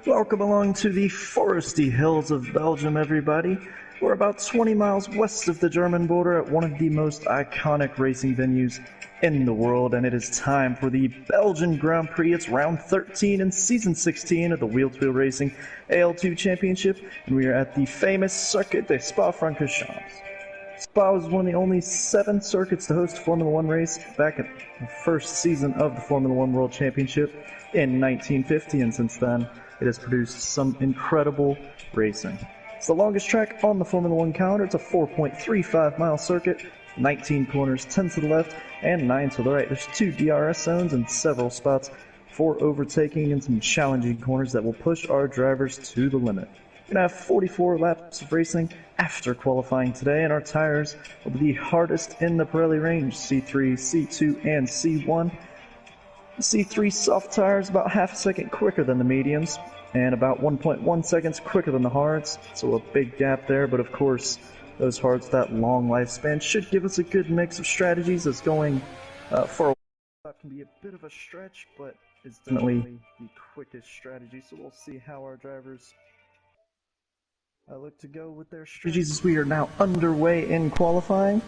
Welcome along to the foresty hills of Belgium, everybody. We're about 20 miles west of the German border at one of the most iconic racing venues in the world, and it is time for the Belgian Grand Prix. It's round 13 in season 16 of the W2WR Racing AL2 Championship, and we are at the famous Circuit de Spa-Francorchamps. Spa was one of the only 7 circuits to host a Formula One race back at the first season of the Formula One World Championship in 1950, and since then it has produced some incredible racing. It's the longest track on the Formula One calendar. It's a 4.35 mile circuit, 19 corners, 10 to the left and 9 to the right. There's 2 DRS zones and several spots for overtaking and some challenging corners that will push our drivers to the limit. We're going to have 44 laps of racing after qualifying today, and our tires will be the hardest in the Pirelli range, C3, C2, and C1. The C3 soft tires about half a second quicker than the mediums, and about 1.1 seconds quicker than the hards, so a big gap there, but of course those hards, that long lifespan, should give us a good mix of strategies, as going for a while can be a bit of a stretch, but it's definitely the quickest strategy, so we'll see how our drivers look to go with their strategies as we are now underway in qualifying.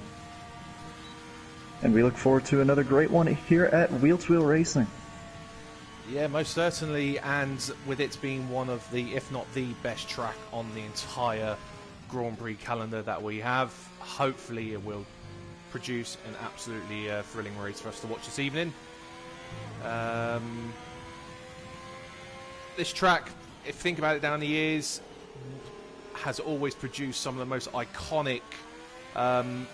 And we look forward to another great one here at W2WR Racing. Yeah, most certainly, and with it being one of the, if not the best track on the entire Grand Prix calendar that we have, hopefully it will produce an absolutely thrilling race for us to watch this evening. This track, if you think about it down the years, has always produced some of the most iconic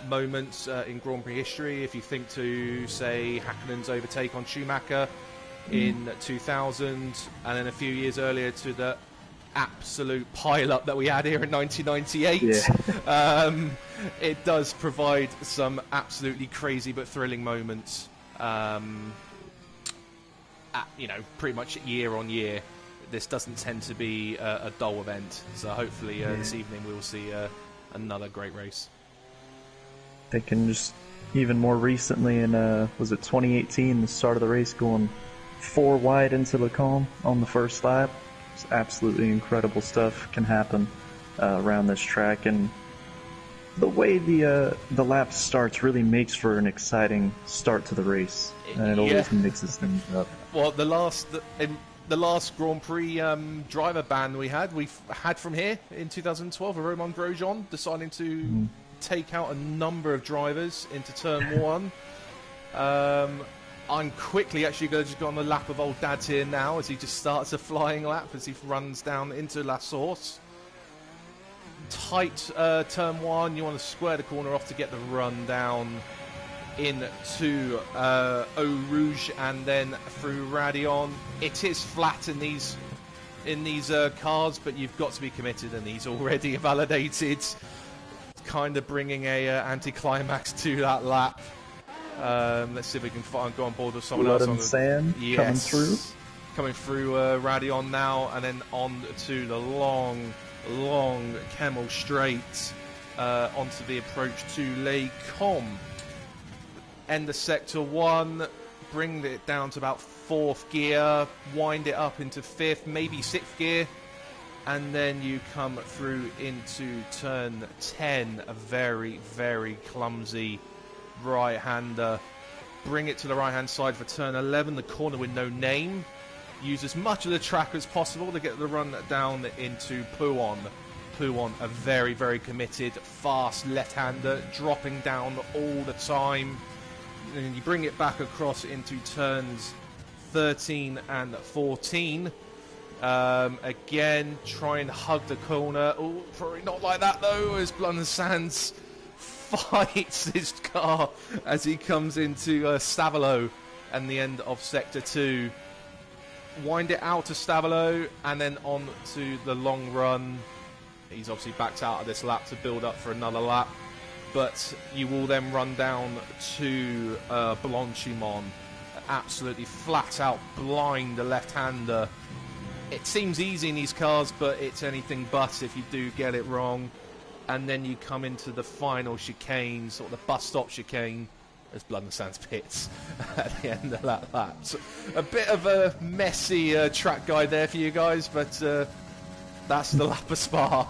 moments in Grand Prix history. If you think to, say, Häkkinen's overtake on Schumacher in 2000, and then a few years earlier to the absolute pile-up that we had here in 1998. Yeah. It does provide some absolutely crazy but thrilling moments, pretty much year on year. This doesn't tend to be a dull event, so hopefully this evening we'll see another great race. They can just, even more recently in, was it 2018, the start of the race, going 4 wide into Le Combe on the first lap. It's absolutely incredible stuff can happen around this track, and the way the lap starts really makes for an exciting start to the race, and it always mixes things up. Well, the last Grand Prix driver ban we've had from here in 2012, Romain Grosjean deciding to take out a number of drivers into turn 1. I'm quickly actually going to just go on the lap of old Dad's here now, as he just starts a flying lap as he runs down into La Source. Tight turn 1, you want to square the corner off to get the run down into Eau Rouge and then through Radion. It is flat in these cars, but you've got to be committed, and he's already validated, kind of bringing a anticlimax to that lap. Let's see if we can go on board with someone else. Blood and sand coming through Radion now, and then on to the long Camel Straight onto the approach to Les Combes. End of sector 1, bring it down to about 4th gear, wind it up into 5th, maybe 6th gear, and then you come through into turn 10, a very, very clumsy right-hander. Bring it to the right-hand side for turn 11, the corner with no name. Use as much of the track as possible to get the run down into Pouon. Pouon, a very, very committed, fast left-hander, dropping down all the time. And you bring it back across into turns 13 and 14. Again, try and hug the corner. Oh, probably not like that though, as Blood and Sands fights his car as he comes into Stavelot and the end of sector 2. wind it out to Stavolo, and then on to the long run. He's obviously backed out of this lap to build up for another lap, but you will then run down to Blanchimont, absolutely flat out blind the left-hander. It seems easy in these cars, but it's anything but if you do get it wrong. And then you come into the final chicane, sort of the bus stop chicane, as Blood and Sands pits at the end of that lap. So a bit of a messy track guide there for you guys, but that's the lap of Spa.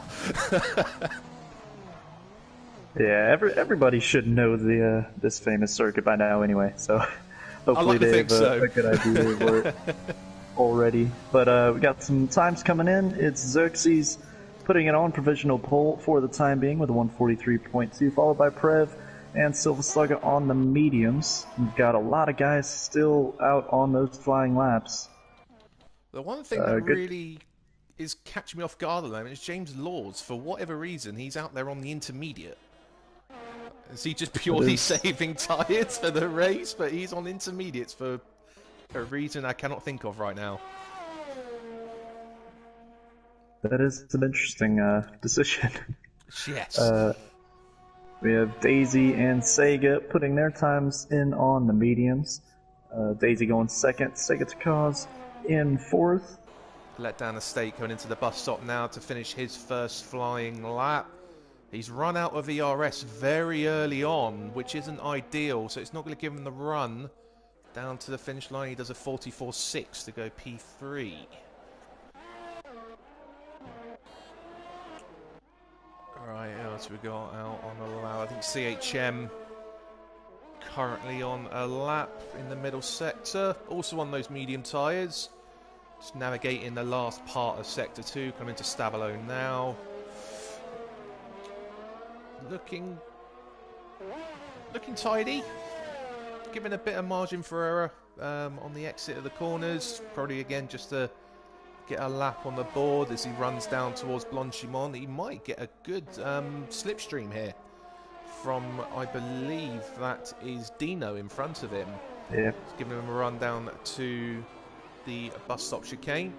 Yeah, everybody should know the this famous circuit by now anyway, so hopefully they have a good idea of it already. But we got some times coming in. It's Xerxes putting it on provisional pole for the time being with a 143.2, followed by Prev and Silva Slugger on the mediums. We've got a lot of guys still out on those flying laps. The one thing that really is catching me off guard at the moment is James Laws. For whatever reason, he's out there on the intermediate. Is he just purely saving tyres for the race? But he's on intermediates for a reason I cannot think of right now. That is an interesting decision. Yes. We have Daisy and Sega putting their times in on the mediums. Daisy going second, Sega to cause in fourth. Let down the stake going into the bus stop now to finish his first flying lap. He's run out of ERS very early on, which isn't ideal, so it's not going to give him the run down to the finish line. He does a 44.6 to go P3. Right, what else we got out on the lap? I think CHM currently on a lap in the middle sector, also on those medium tyres. Just navigating the last part of sector 2, coming to Stavolo now. Looking tidy, giving a bit of margin for error on the exit of the corners. Probably again just to get a lap on the board as he runs down towards Blanchimont. He might get a good slipstream here from, I believe that is Dino in front of him. Yeah. He's giving him a run down to the bus stop chicane.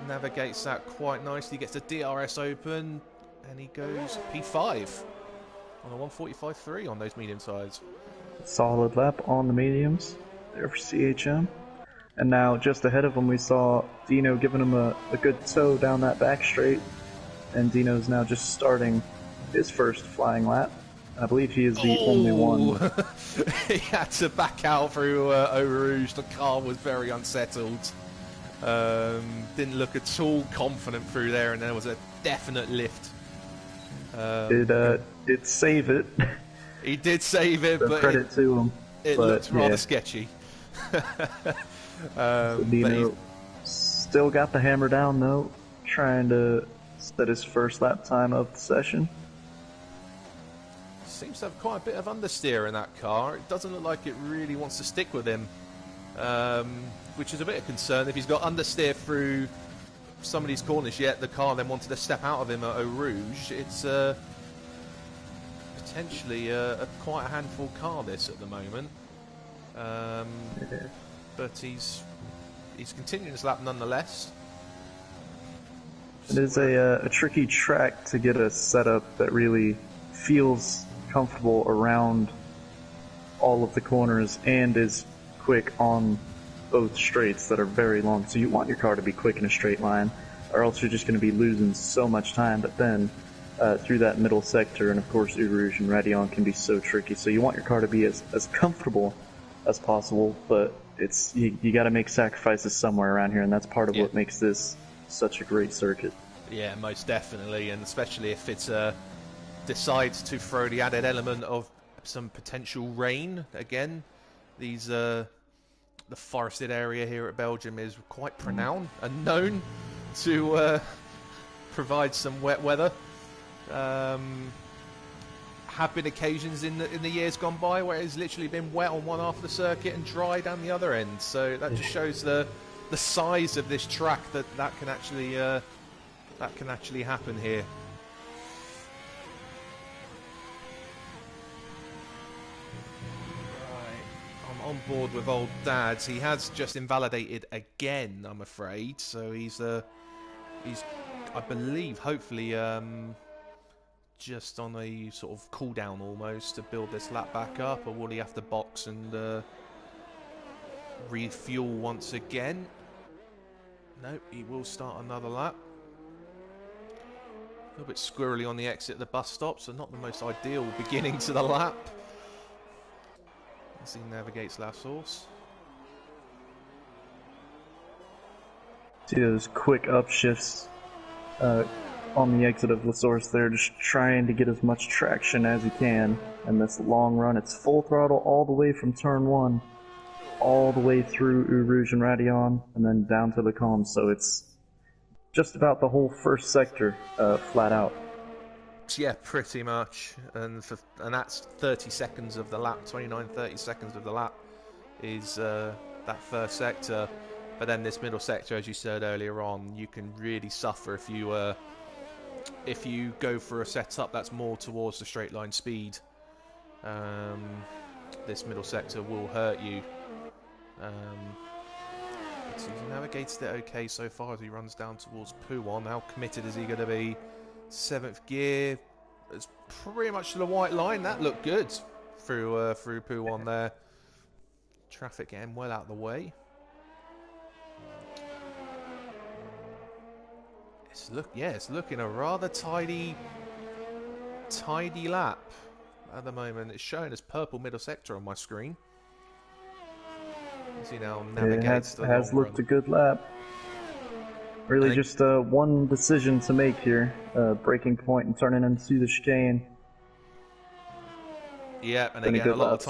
Navigates that quite nicely, gets the DRS open, and he goes P5 on a 145.3 on those medium sides. Solid lap on the mediums there for CHM. And now just ahead of him we saw Dino giving him a good tow down that back straight. And Dino's now just starting his first flying lap. I believe he is the only one. He had to back out through Eau Rouge. The car was very unsettled. Didn't look at all confident through there, and there was a definite lift. Did save it. He did save it, but credit to him. It looked rather sketchy. So Dino still got the hammer down though, trying to set his first lap time of the session. Seems to have quite a bit of understeer in that car. It doesn't look like it really wants to stick with him, which is a bit of concern. If he's got understeer through some of these corners yet the car then wanted to step out of him at Eau Rouge, it's potentially quite a handful car this at the moment. But he's continuing his lap nonetheless. It is a tricky track to get a setup that really feels comfortable around all of the corners and is quick on both straights that are very long. So you want your car to be quick in a straight line, or else you're just going to be losing so much time. But then through that middle sector, and of course Eau Rouge and Raidillon can be so tricky. So you want your car to be as comfortable as possible, but it's you got to make sacrifices somewhere around here, and that's part of what makes this such a great circuit. Yeah, most definitely, and especially if it decides to throw the added element of some potential rain. Again, the forested area here at Belgium is quite pronounced and known to provide some wet weather. Have been occasions in the years gone by where it's literally been wet on one half of the circuit and dry down the other end. So that just shows the size of this track that can actually happen here. on board with old Dads. He has just invalidated again, I'm afraid. So he's I believe, hopefully, just on a sort of cooldown almost to build this lap back up, or will he have to box and refuel once again? No, he will start another lap. A little bit squirrely on the exit of the bus stop, so not the most ideal beginning to the lap. As he navigates La Source. See those quick upshifts on the exit of La Source there, just trying to get as much traction as he can. And this long run, it's full throttle all the way from turn 1, all the way through Eau Rouge and Radion, and then down to the Calm. So it's just about the whole first sector flat out. Yeah, pretty much. And that's 30 seconds of the lap, 30 seconds of the lap is that first sector. But then this middle sector, as you said earlier on, you can really suffer if you go for a setup that's more towards the straight line speed. This middle sector will hurt you. But he's navigated it okay so far as he runs down towards Pouon. How committed is he going to be? 7th gear. It's pretty much to the white line. That looked good through Pouon there. Traffic getting well out of the way. It's looking a rather tidy lap at the moment. It's showing as purple middle sector on my screen. As he now navigates the long has looked run. a good lap. Really just one decision to make here. Breaking point and turning into the chicane. Yeah, and again, a lot of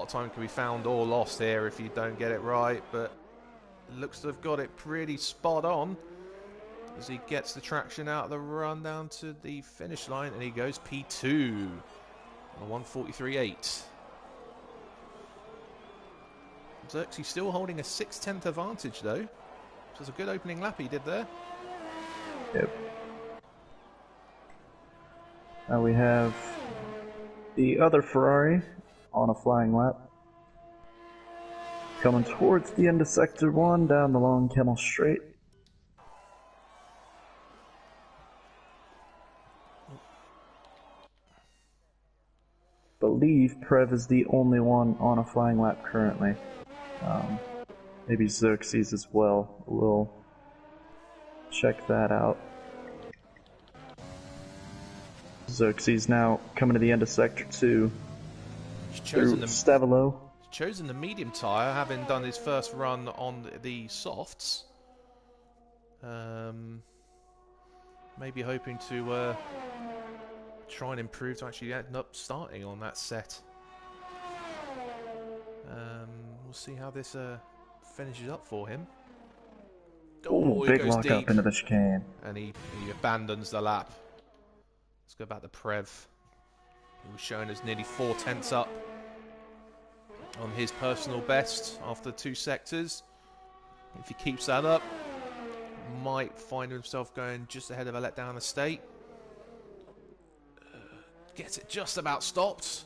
time can be found or lost here if you don't get it right, but it looks to have got it pretty spot on as he gets the traction out of the run down to the finish line, and he goes P2 on a 1:43.8. Xerxes still holding a 6/10 advantage though. So it's a good opening lap he did there. Yep. Now we have the other Ferrari on a flying lap. Coming towards the end of Sector 1 down the long Camel Straight. Believe Prev is the only one on a flying lap currently. Maybe Xerxes as well. We'll check that out. Xerxes now coming to the end of Sector 2 through Stavilo. He's chosen the medium tyre, having done his first run on the softs. Maybe hoping to try and improve to actually end up starting on that set. We'll see how this finishes up for him. Oh, big lock up into the chicane. And he abandons the lap. Let's go back to Prev. He was shown as nearly 4/10 up on his personal best after 2 sectors. If he keeps that up, might find himself going just ahead of a letdown estate. Gets it just about stopped.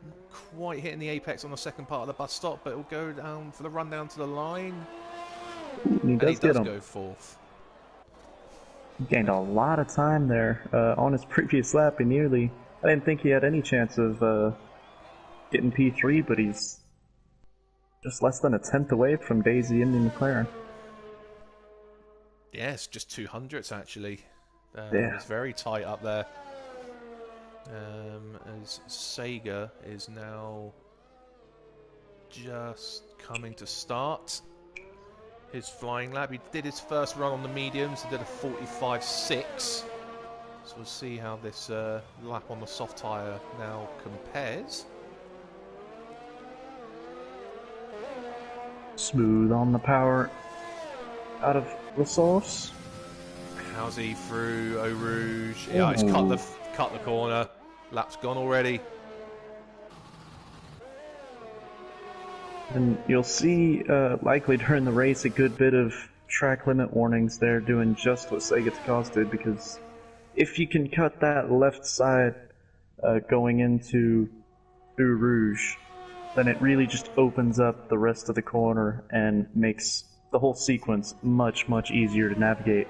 Not quite hitting the apex on the second part of the bus stop, but it'll go down for the run down to the line. He does go fourth. He gained a lot of time there on his previous lap. I didn't think he had any chance of getting P3, but he's just less than a 10th away from Daisy and the McLaren. Yeah, it's just 200s actually. Yeah. It's very tight up there. As Sega is now just coming to start his flying lap. He did his first run on the mediums and did a 45.6. So we'll see how this lap on the soft tyre now compares. Smooth on the power out of La Source. How's he through Eau Rouge? Yeah, he's cut the corner. Lap's gone already. And you'll see, likely during the race, a good bit of track limit warnings there doing just what Sega's Cause did, because if you can cut that left side going into Eau Rouge, then it really just opens up the rest of the corner and makes the whole sequence much, much easier to navigate.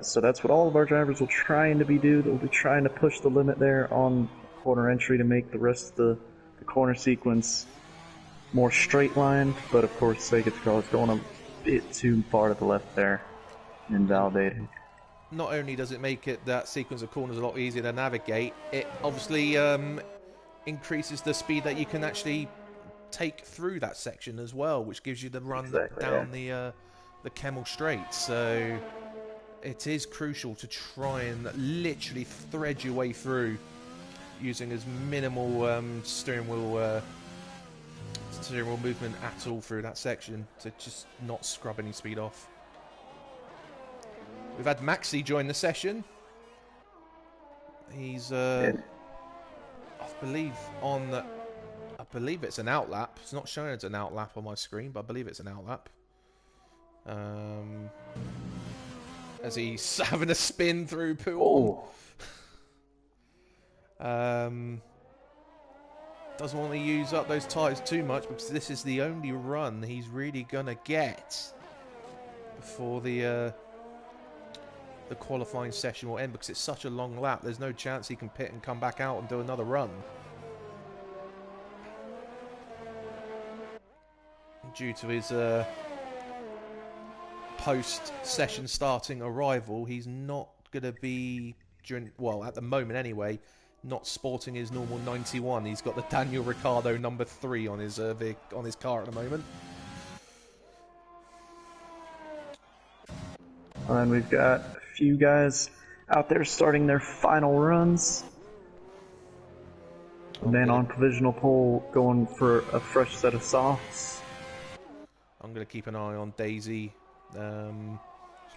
So that's what all of our drivers will trying to do. They'll be trying to push the limit there on corner entry to make the rest of the corner sequence more straight lined, but of course Sega is going a bit too far to the left there, invalidating. Not only does it make that sequence of corners a lot easier to navigate, it obviously increases the speed that you can actually take through that section as well, which gives you the run down the Kemmel Straight. So it is crucial to try and literally thread your way through using as minimal steering wheel movement at all through that section to just not scrub any speed off. We've had Maxi join the session. He's I believe it's an outlap. It's not showing it's an outlap on my screen, but I believe it's an outlap. As he's having a spin through Pouon. Doesn't want to use up those tyres too much because this is the only run he's really gonna get before the qualifying session will end, because it's such a long lap. There's no chance he can pit and come back out and do another run. Due to his post-session starting arrival, he's not going to be, at the moment anyway, not sporting his normal 91. He's got the Daniel Ricciardo number 3 on his car at the moment. And we've got a few guys out there starting their final runs. A man on provisional pole going for a fresh set of softs. I'm going to keep an eye on Daisy.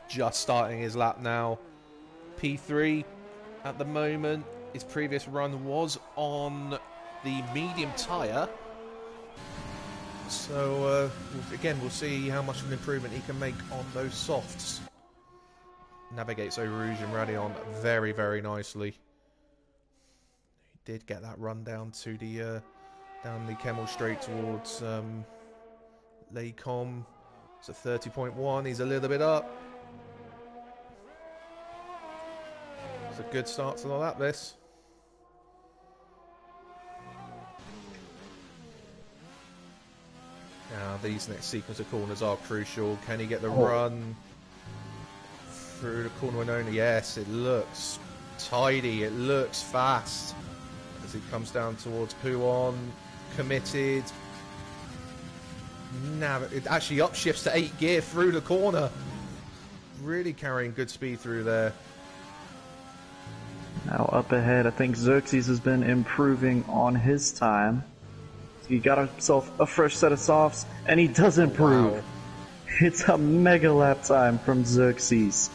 Just starting his lap now. P3 at the moment. His previous run was on the medium tyre. So, again, we'll see how much of an improvement he can make on those softs. Navigates Eau Rouge and Radion very, very nicely. He did get that run down to the Kemmel Straight towards Les Combes. It's a 30.1. He's a little bit up. It's a good start to the lap, this. Now, these next sequence of corners are crucial. Can he get the run through the corner and only? Yes, it looks tidy. It looks fast as he comes down towards Pouon. Committed. Now it actually upshifts to 8 gear through the corner. Really carrying good speed through there. Now up ahead, I think Xerxes has been improving on his time. So he got himself a fresh set of softs, and he does improve. Wow. It's a mega lap time from Xerxes.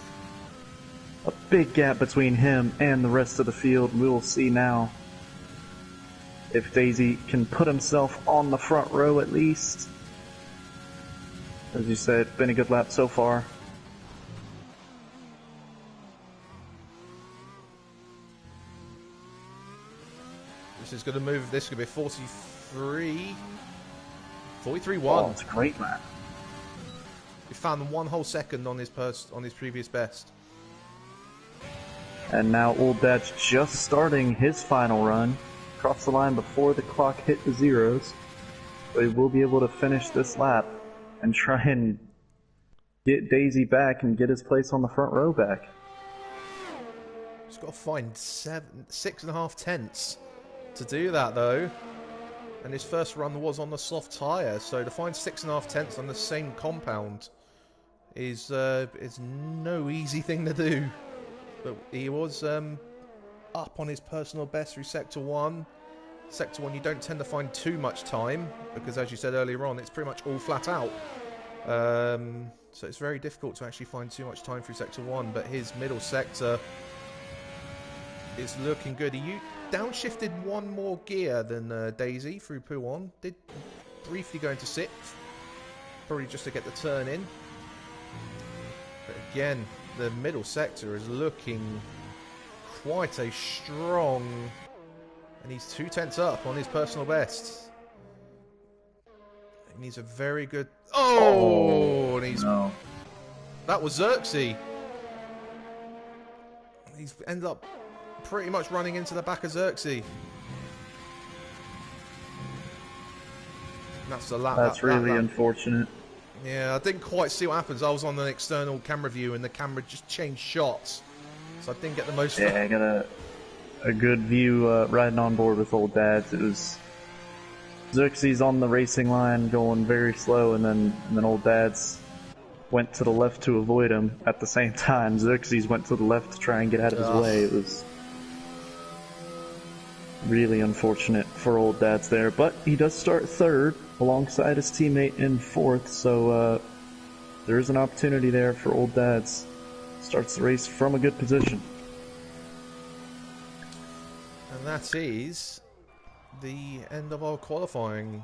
A big gap between him and the rest of the field. We will see now if Daisy can put himself on the front row at least. As you said, been a good lap so far. This is going to move. This could be 43. 43.1. Oh, it's a great lap. He found 1 whole second on his previous best. And now Old Dad's just starting his final run. Crossed the line before the clock hit the zeros. So he will be able to finish this lap and try and get Daisy back and get his place on the front row back. He's got to find 6.5 tenths to do that, though. And his first run was on the soft tyre, so to find 6.5 tenths on the same compound is no easy thing to do. But he was up on his personal best through Sector 1. Sector 1, you don't tend to find too much time, because as you said earlier on, it's pretty much all flat out. So it's very difficult to actually find too much time through Sector 1, but his middle sector is looking good. He downshifted 1 more gear than Daisy through Pouon. Did briefly go into 6th, probably just to get the turn in. But again, the middle sector is looking quite a strong, and he's 2 tenths up on his personal best. Needs a very good... Oh, and he's... no. That was Xerxes. He's ended up pretty much running into the back of Xerxes. That's the lap. That's really unfortunate. Yeah, I didn't quite see what happens. I was on an external camera view and the camera just changed shots. So I didn't get the most... Yeah, I got a good view riding on board with old dads. It was Xerxes on the racing line going very slow, and then old dads went to the left to avoid him. At the same time, Xerxes went to the left to try and get out of his way. It was really unfortunate for old dads there, but he does start third alongside his teammate in fourth, so there is an opportunity there for old dads. Starts the race from a good position. And that is the end of our qualifying.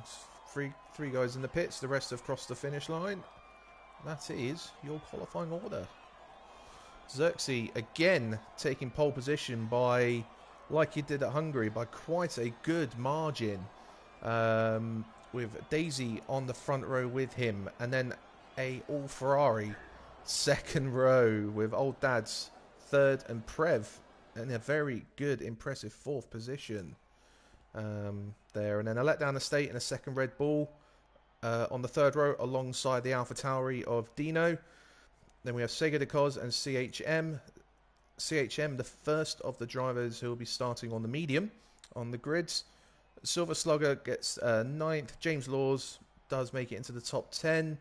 Three guys in the pits, the rest have crossed the finish line. That is your qualifying order. Xerxes again taking pole position by, like he did at Hungary, by quite a good margin. With Daisy on the front row with him, and then a all Ferrari second row with old dads third and Prev in a very good, impressive fourth position there. And then a letdown estate and a second Red Bull on the third row alongside the Alpha Tauri of Dino. Then we have Sega de Cos and CHM. CHM, the first of the drivers who will be starting on the medium on the grids. Silver Slugger gets 9th. James Laws does make it into the top 10.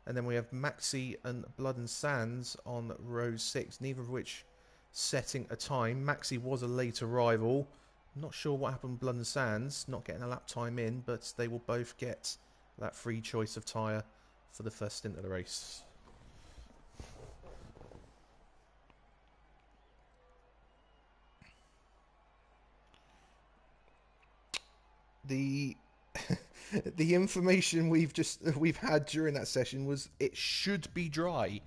And then we have Maxi and Blood and Sands on row 6, neither of which setting a time. Maxi was a late arrival. I'm not sure what happened with Blood and Sands, not getting a lap time in, but they will both get that free choice of tyre for the first stint of the race. The the information we've had during that session was it should be dry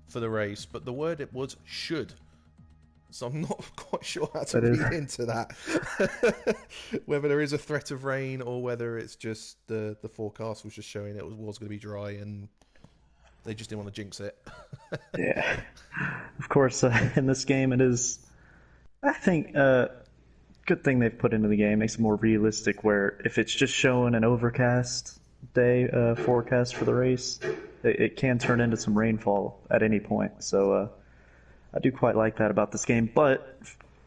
for the race, but the word it was should. So I'm not quite sure how to read into that. Whether there is a threat of rain or whether it's just the forecast was just showing it was going to be dry and they just didn't want to jinx it. Yeah. Of course, in this game it is, I think, good thing they've put into the game. Makes it more realistic, where if it's just showing an overcast day forecast for the race, it can turn into some rainfall at any point. So I do quite like that about this game. But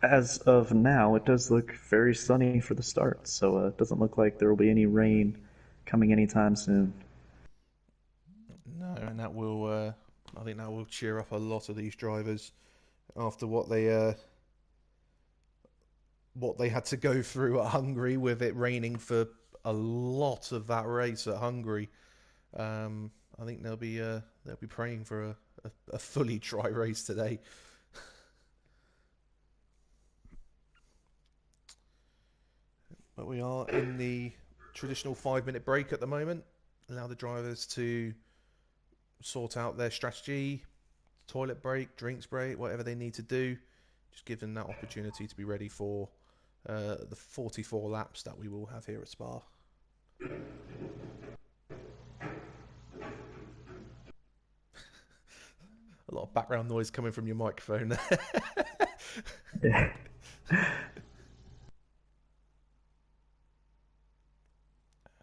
as of now, it does look very sunny for the start. So it doesn't look like there will be any rain coming anytime soon. No, and that will, I think that will cheer up a lot of these drivers after what they had to go through at Hungary, with it raining for a lot of that race at Hungary. I think they'll be praying for a fully dry race today. But we are in the traditional 5-minute break at the moment. Allow the drivers to sort out their strategy, toilet break, drinks break, whatever they need to do. Just give them that opportunity to be ready for the 44 laps that we will have here at Spa. A lot of background noise coming from your microphone there. Yeah.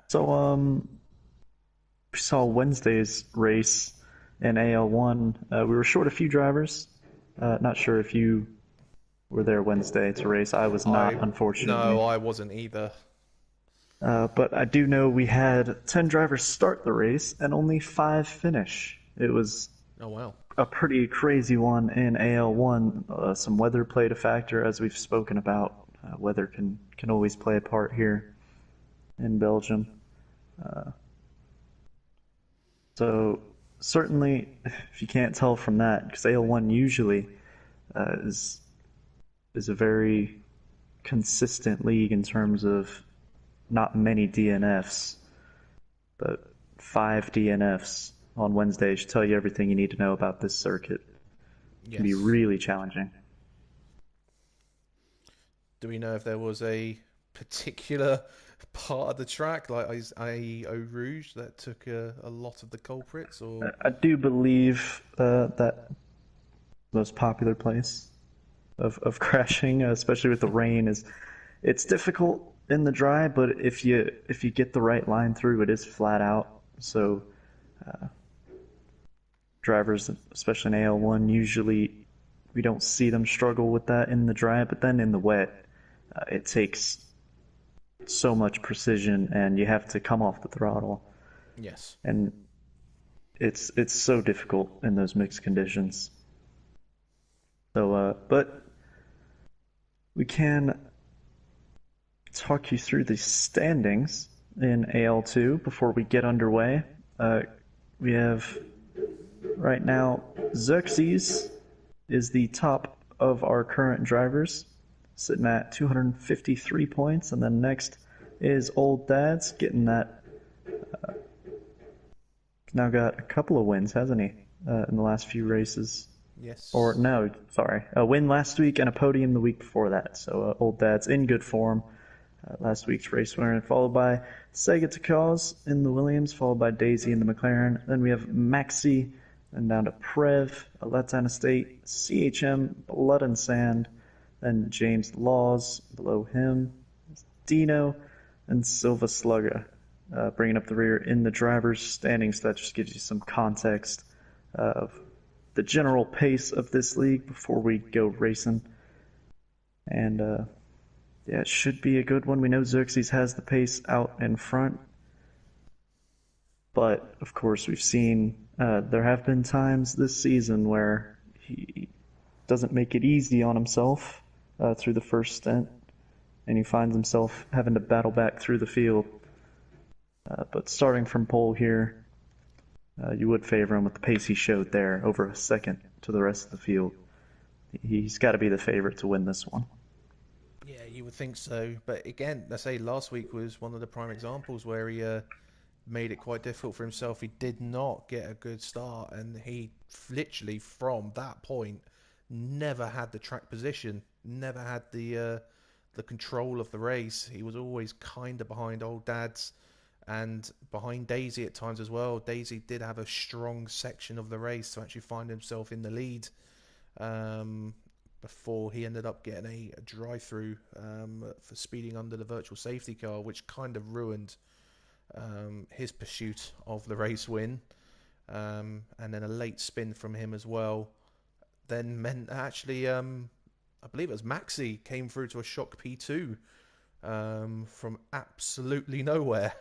So, we saw Wednesday's race in AL1. We were short a few drivers. Not sure if you were there Wednesday to race. I was not, unfortunately. No, I wasn't either. But I do know we had 10 drivers start the race and only 5 finish. It was a pretty crazy one in AL1. Some weather played a factor, as we've spoken about. Weather can always play a part here in Belgium. So certainly, if you can't tell from that, because AL1 usually is a very consistent league in terms of not many DNFs, but 5 DNFs on Wednesday should tell you everything you need to know about this circuit. It can be really challenging. Do we know if there was a particular part of the track, like i.e. Eau Rouge, that took a lot of the culprits, or? I do believe that most popular place of crashing, especially with the rain, is it's difficult in the dry, but if you get the right line through, it is flat out. So drivers, especially in AL1, usually we don't see them struggle with that in the dry, but then in the wet, it takes so much precision, and you have to come off the throttle, Yes. and it's so difficult in those mixed conditions. So, but we can talk you through the standings in AL2 before we get underway. We have right now Xerxes is the top of our current drivers, sitting at 253 points, and then next is Old Dad's getting that. Now got a couple of wins, hasn't he, in the last few races? Yes. Or no, sorry, a win last week and a podium the week before that. So Old Dad's in good form. Last week's race winner, followed by Sega Takaz in the Williams, followed by Daisy in the McLaren. Then we have Maxi, then down to Prev, Letdown Estate, CHM, Blood and Sand, then James Laws below him, Dino, and Silva Slugger, bringing up the rear in the driver's standings. That just gives you some context of the general pace of this league before we go racing. And yeah, it should be a good one. We know Xerxes has the pace out in front, but of course we've seen there have been times this season where he doesn't make it easy on himself through the first stint, and he finds himself having to battle back through the field. But starting from pole here, you would favor him with the pace he showed there, over a second to the rest of the field. He's got to be the favorite to win this one. Yeah, you would think so. But again, I say last week was one of the prime examples where he made it quite difficult for himself. He did not get a good start, and he literally from that point never had the track position, never had the control of the race. He was always kind of behind Old Dad's and behind Daisy at times as well. Daisy did have a strong section of the race to actually find himself in the lead. Before he ended up getting a drive-through for speeding under the virtual safety car, which kind of ruined his pursuit of the race win. And then a late spin from him as well then meant actually, I believe it was Maxi came through to a shock P2 from absolutely nowhere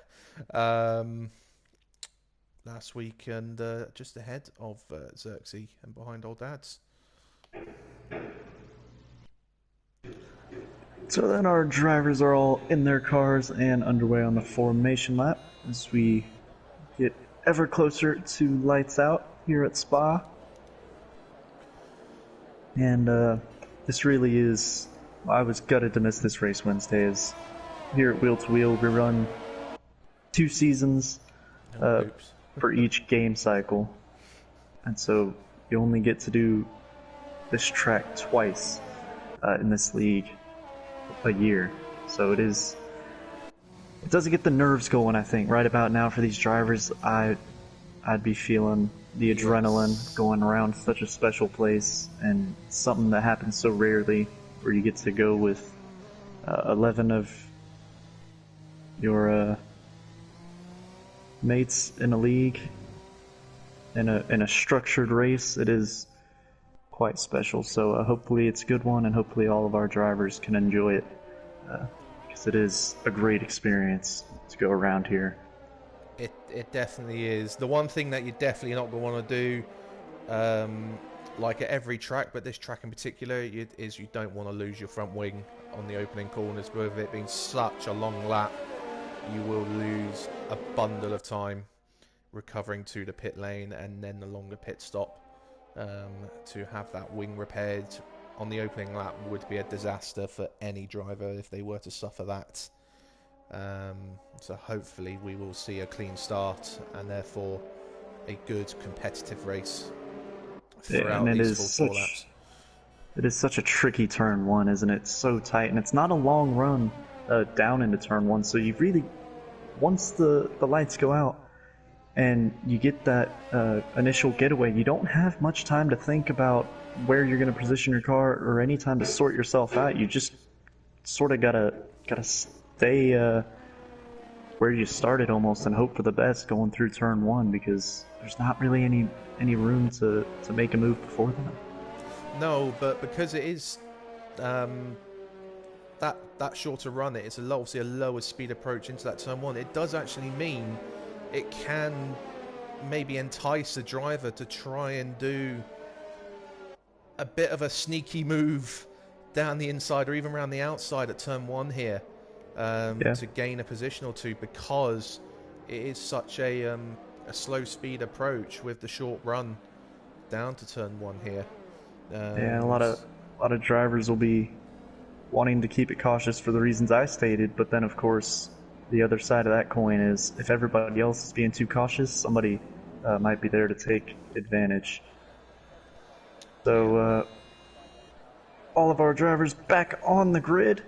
last week, and just ahead of Xerxes and behind Old Dad's. So then our drivers are all in their cars and underway on the formation lap as we get ever closer to lights out here at Spa. And this really is, I was gutted to miss this race Wednesday, as here at Wheel to Wheel we run 2 seasons for each game cycle. And so you only get to do this track twice in this league a year. So it doesn't get the nerves going, I think, right about now for these drivers. I'd be feeling the adrenaline going around such a special place, and something that happens so rarely, where you get to go with 11 of your mates in a league in a structured race. It is quite special. So hopefully it's a good one, and hopefully all of our drivers can enjoy it, because it is a great experience to go around here. It definitely is. The one thing that you're definitely not going to want to do, like at every track, but this track in particular, is you don't want to lose your front wing on the opening corners. With it being such a long lap, you will lose a bundle of time recovering to the pit lane and then the longer pit stop. To have that wing repaired on the opening lap would be a disaster for any driver if they were to suffer that. So hopefully we will see a clean start and therefore a good competitive race throughout these full 4 laps. It is such a tricky turn 1, isn't it? It's so tight, and it's not a long run down into turn one. So you really, once the lights go out and you get that initial getaway, you don't have much time to think about where you're going to position your car or any time to sort yourself out. You just sort of gotta stay where you started almost and hope for the best going through turn one, because there's not really any room to make a move before that. No, but because it is that shorter run, it's obviously a lower speed approach into that turn one. It does actually mean it can maybe entice the driver to try and do a bit of a sneaky move down the inside or even around the outside at turn one here, to gain a position or two, because it is such a slow speed approach with the short run down to turn one here. Yeah, a lot of drivers will be wanting to keep it cautious for the reasons I stated, but then of course the other side of that coin is if everybody else is being too cautious, somebody might be there to take advantage. So all of our drivers back on the grid.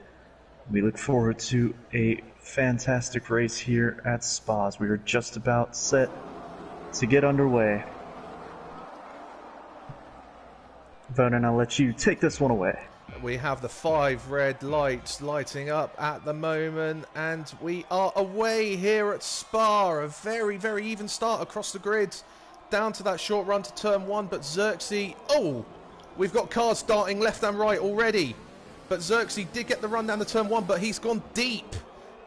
We look forward to a fantastic race here at Spas. We are just about set to get underway. Vernon, I'll let you take this one away. We have the 5 red lights lighting up at the moment, and we are away here at Spa. A very, very even start across the grid, down to that short run to turn one, but Xerxes... Oh! We've got cars starting left and right already. But Xerxes did get the run down to turn one, but he's gone deep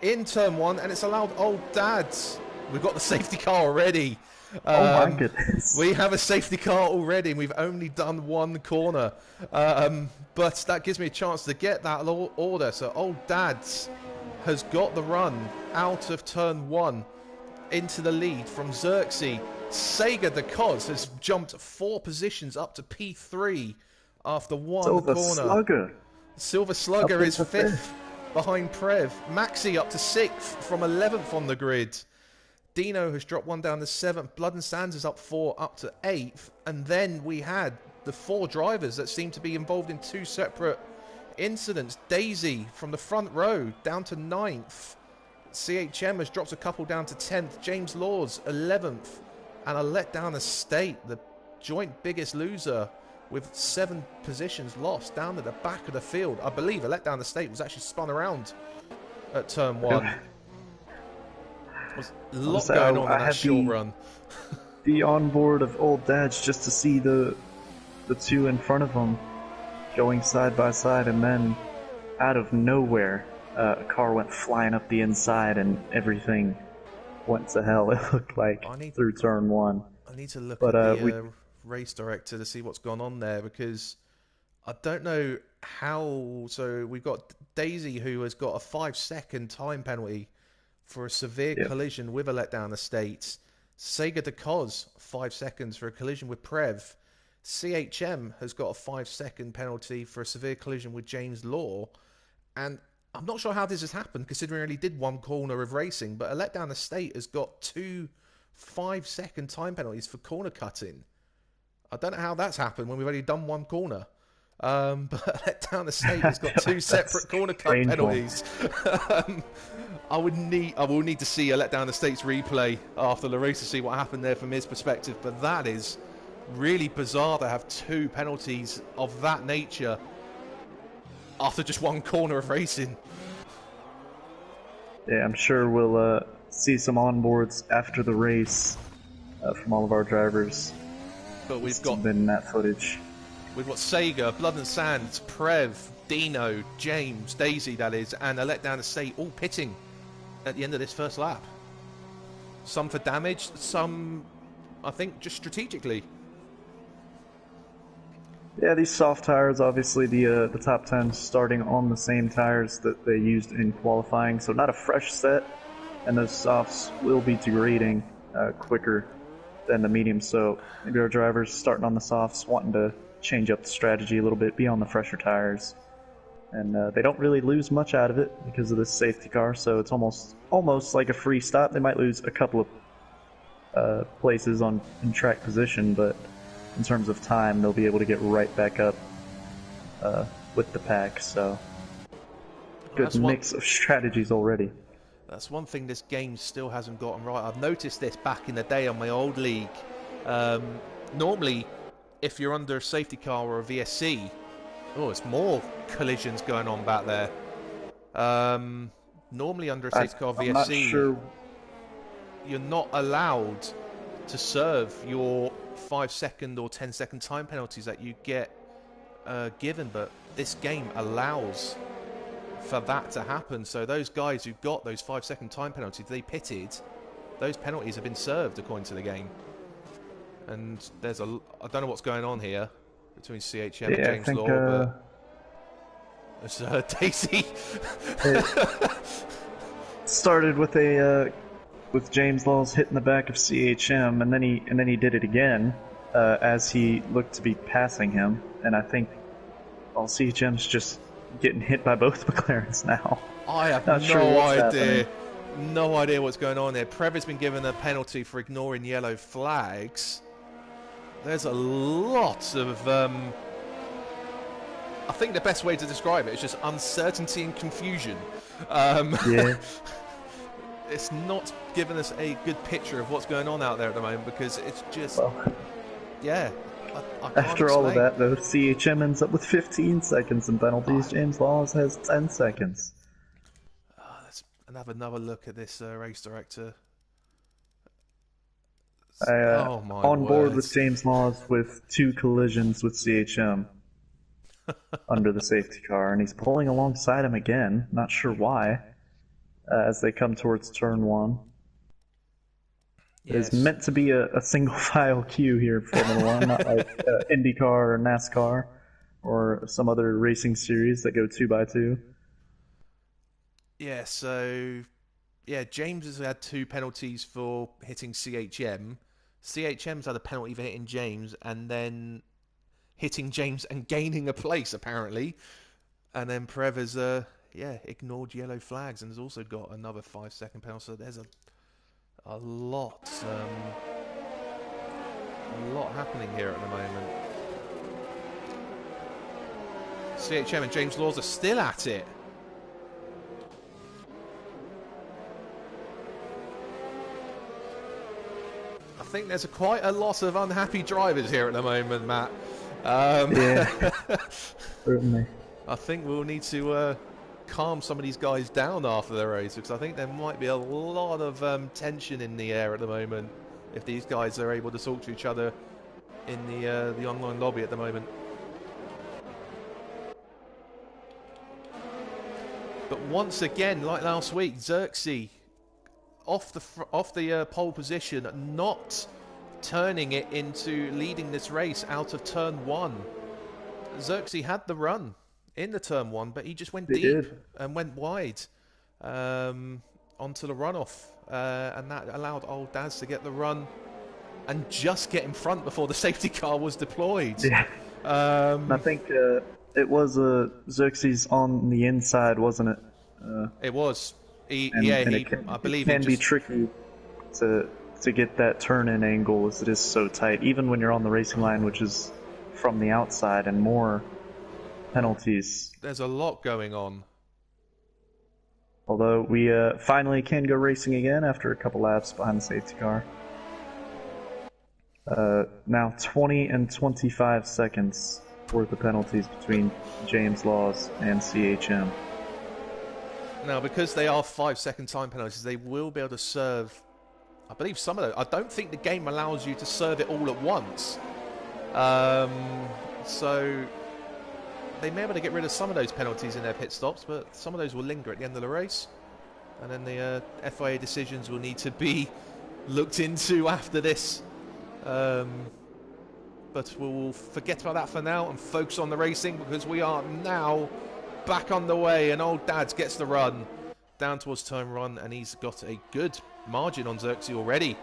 in turn one, and it's allowed Old Dads. We've got the safety car already. Oh my goodness. We have a safety car already, and we've only done one corner. But that gives me a chance to get that order. So Old Dads has got the run out of turn one into the lead from Xerxes. Sega the Cos has jumped 4 positions up to P3 after one Silver corner. Slugger. Silver Slugger is 5th behind Prev. Maxi up to 6th from 11th on the grid. Dino has dropped 1 down to 7th. Blood and Sands is up 4 up to 8th. And then we had the 4 drivers that seem to be involved in 2 separate incidents. Daisy from the front row down to 9th. CHM has dropped a couple down to 10th. James Laws 11th. And a letdown estate, the joint biggest loser, with 7 positions lost down at the back of the field. I believe a letdown estate was actually spun around at turn 1. There's a lot going on in that short run. The onboard of Old Dads just to see the 2 in front of them going side by side, and then out of nowhere a car went flying up the inside and everything went to hell, it looked like, through turn 1. I need to look at the race director to see what's gone on there, because I don't know how. So we've got Daisy, who has got a 5-second time penalty for a severe collision with a letdown estate. Sega de Cos 5 seconds for a collision with Prev. CHM has got a 5-second penalty for a severe collision with James Law. And I'm not sure how this has happened, considering he only did 1 corner of racing, but a letdown estate has got 2 5-second time penalties for corner cutting. I don't know how that's happened when we've only done 1 corner. But letdown estate has got 2 separate corner cut penalties. I will need to see a letdown estate's replay after the race to see what happened there from his perspective. But that is really bizarre to have 2 penalties of that nature after just 1 corner of racing. Yeah, I'm sure we'll see some onboards after the race from all of our drivers. But we've got been that footage. We've got Sega, Blood and Sands, Prev, Dino, James, Daisy, that is, and a letdown estate all pitting at the end of this first lap. Some for damage, some, I think, just strategically. Yeah, these soft tires, obviously the top 10 starting on the same tires that they used in qualifying, so not a fresh set, and those softs will be degrading quicker than the mediums, so maybe our drivers starting on the softs, wanting to change up the strategy a little bit, be on the fresher tires, and they don't really lose much out of it because of this safety car, so it's almost like a free stop. They might lose a couple of places in track position, but in terms of time, they'll be able to get right back up with the pack. So good mix of strategies already. That's one thing this game still hasn't gotten right. I've noticed this back in the day on my old league. Normally, if you're under a safety car or a VSC, it's more collisions going on back there. Normally under a safety car VSC, not sure. You're not allowed to serve your 5-second or 10-second time penalties that you get given, but this game allows for that to happen. So those guys who got those 5-second time penalties, they pitted, those penalties have been served according to the game. And I don't know what's going on here between CHM and James Law, but it's Daisy. It started with James Law's hitting the back of CHM, and then he did it again as he looked to be passing him, and I think CHM's just getting hit by both McLarens now. I have no idea what's going on there. Prev has been given a penalty for ignoring yellow flags. There's a lot of I think the best way to describe it is just uncertainty and confusion. Yeah. It's not giving us a good picture of what's going on out there at the moment, because it's just I after all of that, though, CHM ends up with 15 seconds in penalties. James Laws has 10 seconds. Let's have another look at this race director. On board with James Laws with 2 collisions with CHM under the safety car, and he's pulling alongside him again. Not sure why. As they come towards turn 1. Yes. It's meant to be a single file queue here for Formula 1, not like IndyCar or NASCAR or some other racing series that go 2x2. Yeah, so James has had 2 penalties for hitting CHM. CHM's had a penalty for hitting James, and then hitting James and gaining a place, apparently. And then Prev has ignored yellow flags and has also got another 5-second penalty. So there's a lot happening here at the moment. CHM and James Laws are still at it. I think there's quite a lot of unhappy drivers here at the moment, Matt. Yeah, certainly. I think we'll need to calm some of these guys down after the race, because I think there might be a lot of tension in the air at the moment if these guys are able to talk to each other in the online lobby at the moment. But once again, like last week, Xerxes off the pole position, not turning it into leading this race out of turn 1. Xerxes had the run in the turn 1, but he just went deep and went wide onto the runoff, and that allowed old Daz to get the run and just get in front before the safety car was deployed. Yeah. I think it was Xerxes on the inside, wasn't it? It was. I believe it can be tricky to get that turn-in angle, as it is so tight, even when you're on the racing line, which is from the outside, and more penalties. There's a lot going on. Although we finally can go racing again after a couple laps behind the safety car. Now 20 and 25 seconds worth of penalties between James Laws and CHM. Now, because they are 5-second time penalties, they will be able to serve, I believe, some of those. I don't think the game allows you to serve it all at once. So they may be able to get rid of some of those penalties in their pit stops, but some of those will linger at the end of the race. And then the FIA decisions will need to be looked into after this. But we'll forget about that for now and focus on the racing, because we are now back on the way, and old Dads gets the run down towards turn 1, and he's got a good margin on Xerxes already.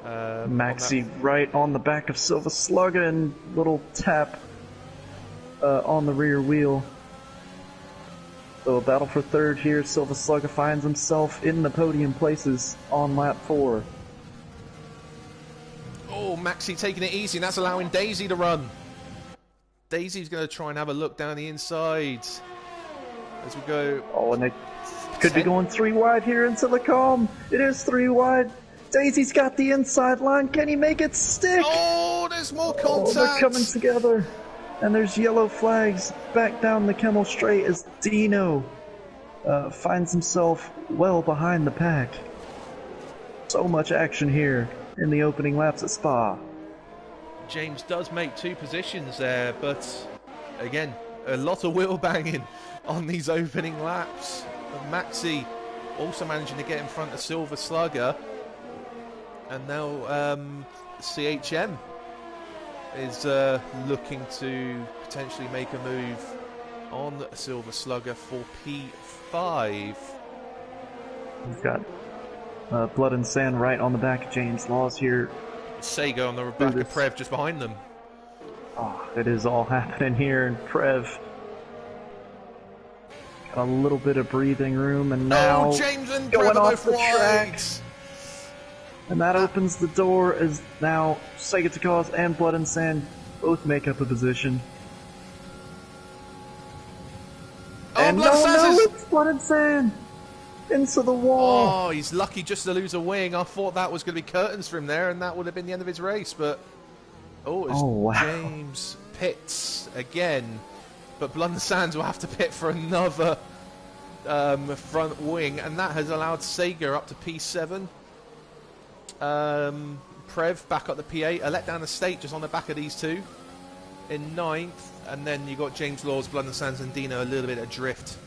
Maxi right on the back of Silva Slugger, and little tap on the rear wheel. So a battle for third here. Silva Slugger finds himself in the podium places on lap 4. Oh, Maxi taking it easy, and that's allowing Daisy to run. Daisy's going to try and have a look down the inside. as we go. Oh, and they could be going 3 wide here into the calm. It is 3 wide. Daisy's got the inside line. Can he make it stick? Oh, there's more contact. Oh, they're coming together. And there's yellow flags back down the Camel Straight as Dino finds himself well behind the pack. So much action here in the opening laps at Spa. James does make 2 positions there, but again, a lot of wheel banging on these opening laps. And Maxi also managing to get in front of Silver Slugger. And now CHM is looking to potentially make a move on Silver Slugger for P5. We've got Blood and Sand right on the back of James Laws here. Sega on the back of Prev just behind them. Oh, it is all happening here, and Prev got a little bit of breathing room, and now James and going Prev off the wide. track. And that opens the door as now Sega Takaz and Blood and Sand both make up a position. Oh, and it's Blood and Sand into the wall. Oh, he's lucky just to lose a wing. I thought that was going to be curtains for him there, and that would have been the end of his race. But wow. James pits again, but Blood and Sands will have to pit for another front wing, and that has allowed Sega up to P7. Prev back up the P8. A letdown estate just on the back of these two in 9th, and then you got James Laws, Blood and Sands, and Dino a little bit adrift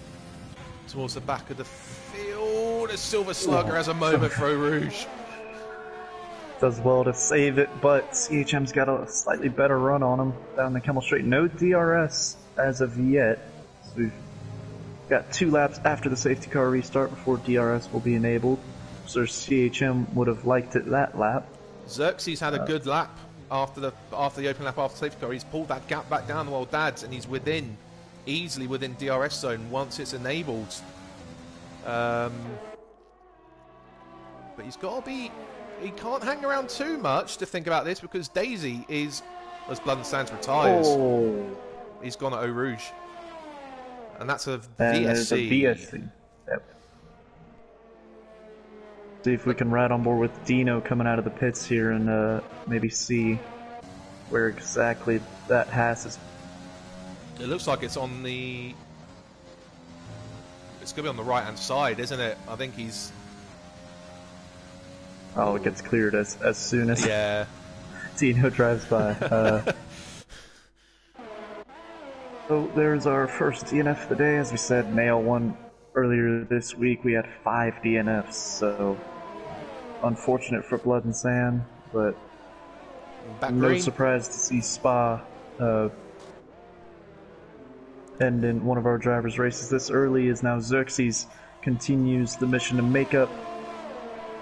towards the back of the field. A Silver Slugger has a moment for Eau Rouge. Does well to save it, but CHM's got a slightly better run on him down the Camel Straight. No DRS as of yet. So we've got 2 laps after the safety car restart before DRS will be enabled. So CHM would have liked it that lap. Xerxes had a good lap after the open lap after safety car. He's pulled that gap back down the old dads, and he's easily within DRS zone once it's enabled. But he's got to be. He can't hang around too much to think about this, because Daisy is, as Blood and Sands retires, he's gone at Eau Rouge, and that's a VSC. VSC. Yep. See if we can ride on board with Dino coming out of the pits here and maybe see where exactly that Haas is. It looks like it's on the. It's going to be on the right hand side, isn't it? I think he's. Oh, it gets cleared as soon as Dino drives by. So there's our first DNF of the day. As we said, Nail won earlier this week. We had 5 DNFs, so unfortunate for Blood and Sand, but no surprise to see Spa end in one of our drivers' races this early, as now Xerxes continues the mission to make up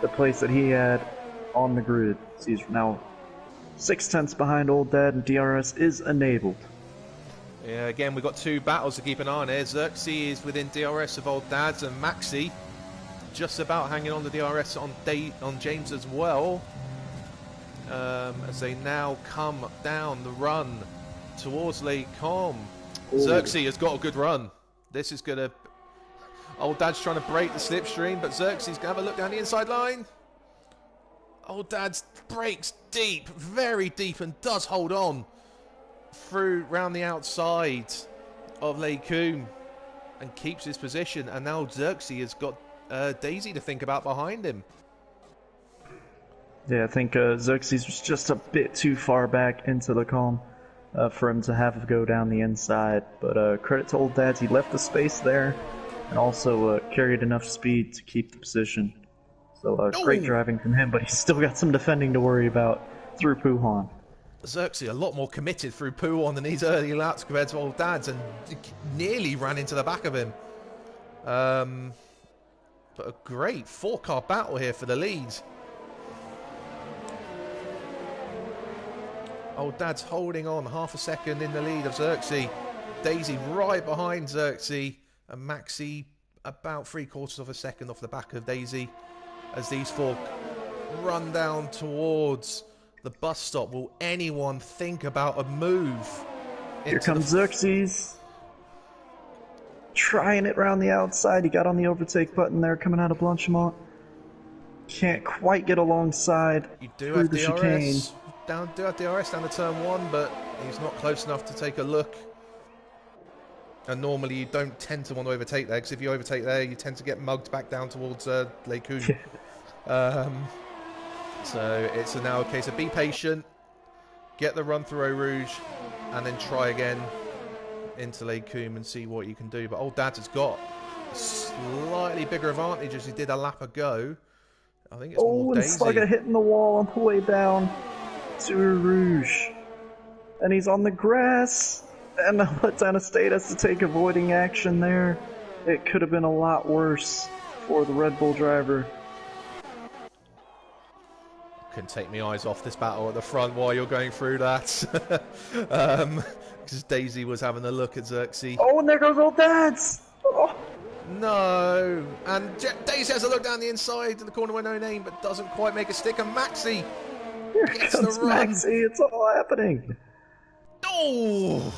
the place that he had on the grid. So he's now 6/10 behind Old Dad, and DRS is enabled. Yeah, again, we've got 2 battles to keep an eye on here. Xerxes is within DRS of Old Dads, and Maxi just about hanging on the DRS on James as well. As they now come down the run towards Lake Com. Xerxes has got a good run. This is going to... Old Dad's trying to break the slipstream, but Xerxes can have a look down the inside line. Old Dad's breaks deep, very deep, and does hold on through round the outside of Lake Com and keeps his position. And now Xerxes has got Daisy to think about behind him. Yeah, I think Xerxes was just a bit too far back into the calm for him to have to go down the inside. But credit to Old Dads, he left the space there and also carried enough speed to keep the position. So great driving from him, but he's still got some defending to worry about through Puhan. Xerxes a lot more committed through Puhan than these early laps compared to Old Dads, and nearly ran into the back of him. But a great 4-car battle here for the lead. Old Dad's holding on half a second in the lead of Xerxes. Daisy right behind Xerxes, and Maxi about 3/4 of a second off the back of Daisy as these 4 run down towards the bus stop. Will anyone think about a move? Here comes Xerxes. trying it around the outside. He got on the overtake button there coming out of Blanchimont. Can't quite get alongside You do through have the chicane. DRS down to turn 1, but he's not close enough to take a look. And normally you don't tend to want to overtake there, because if you overtake there, you tend to get mugged back down towards Lake Coon. So it's now a case of be patient, get the run through Eau Rouge, and then try again into Lake Coon and see what you can do. But Old Dad's has got a slightly bigger advantage as he did a lap ago. I think it's more and Daisy. Slugger hitting the wall on the way down to Eau Rouge. And he's on the grass. And the Letdown Estate has to take avoiding action there. It could have been a lot worse for the Red Bull driver. Couldn't take my eyes off this battle at the front while you're going through that. Because Daisy was having a look at Xerxes. Oh, and there goes Old Dad's! Oh. No! And Daisy has a look down the inside to the corner with no name, but doesn't quite make a stick. And Maxi Here gets comes the run. Maxi, it's all happening. Oh!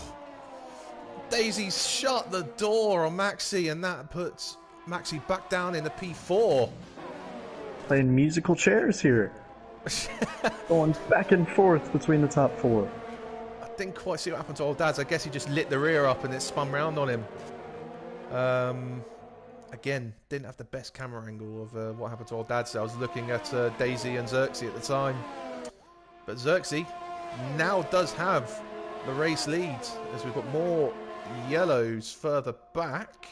Daisy shut the door on Maxi, and that puts Maxi back down in the P4. Playing musical chairs here. Going back and forth between the top 4. I didn't quite see what happened to Old Dad's. I guess he just lit the rear up and it spun round on him. Again, didn't have the best camera angle of what happened to Old Dad's. I was looking at Daisy and Xerxes at the time. But Xerxes now does have the race lead, as we've got more yellows further back.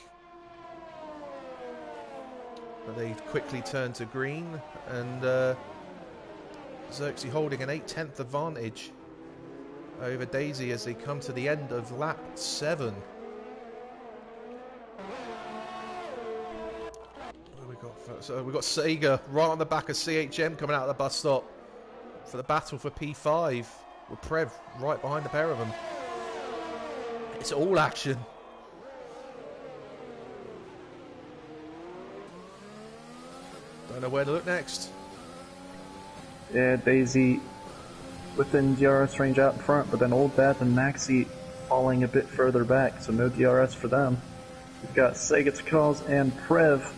But they quickly turn to green, and Xerxes holding an 8/10 advantage over Daisy as they come to the end of lap 7. So we've got Sega right on the back of CHM coming out of the bus stop for the battle for P5, with Prev right behind the pair of them. It's all action. Don't know where to look next. Yeah, Daisy within DRS range out in front, but then Old Dad and Maxi falling a bit further back, so no DRS for them. We've got Sega Tkaz and Prev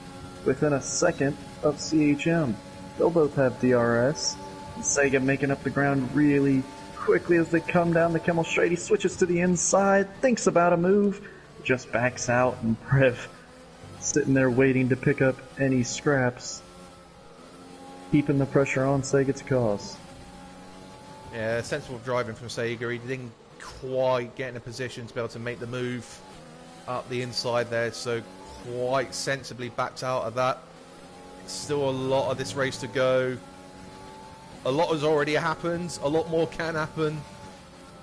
within a second of CHM. They'll both have DRS. And Sega making up the ground really quickly as they come down the Kemmel Straight. He switches to the inside, thinks about a move, just backs out, and Prev sitting there waiting to pick up any scraps. Keeping the pressure on Sega Tkaz. Yeah, sensible driving from Sega. He didn't quite get in a position to be able to make the move up the inside there, so quite sensibly backed out of that. Still a lot of this race to go. A lot has already happened. A lot more can happen.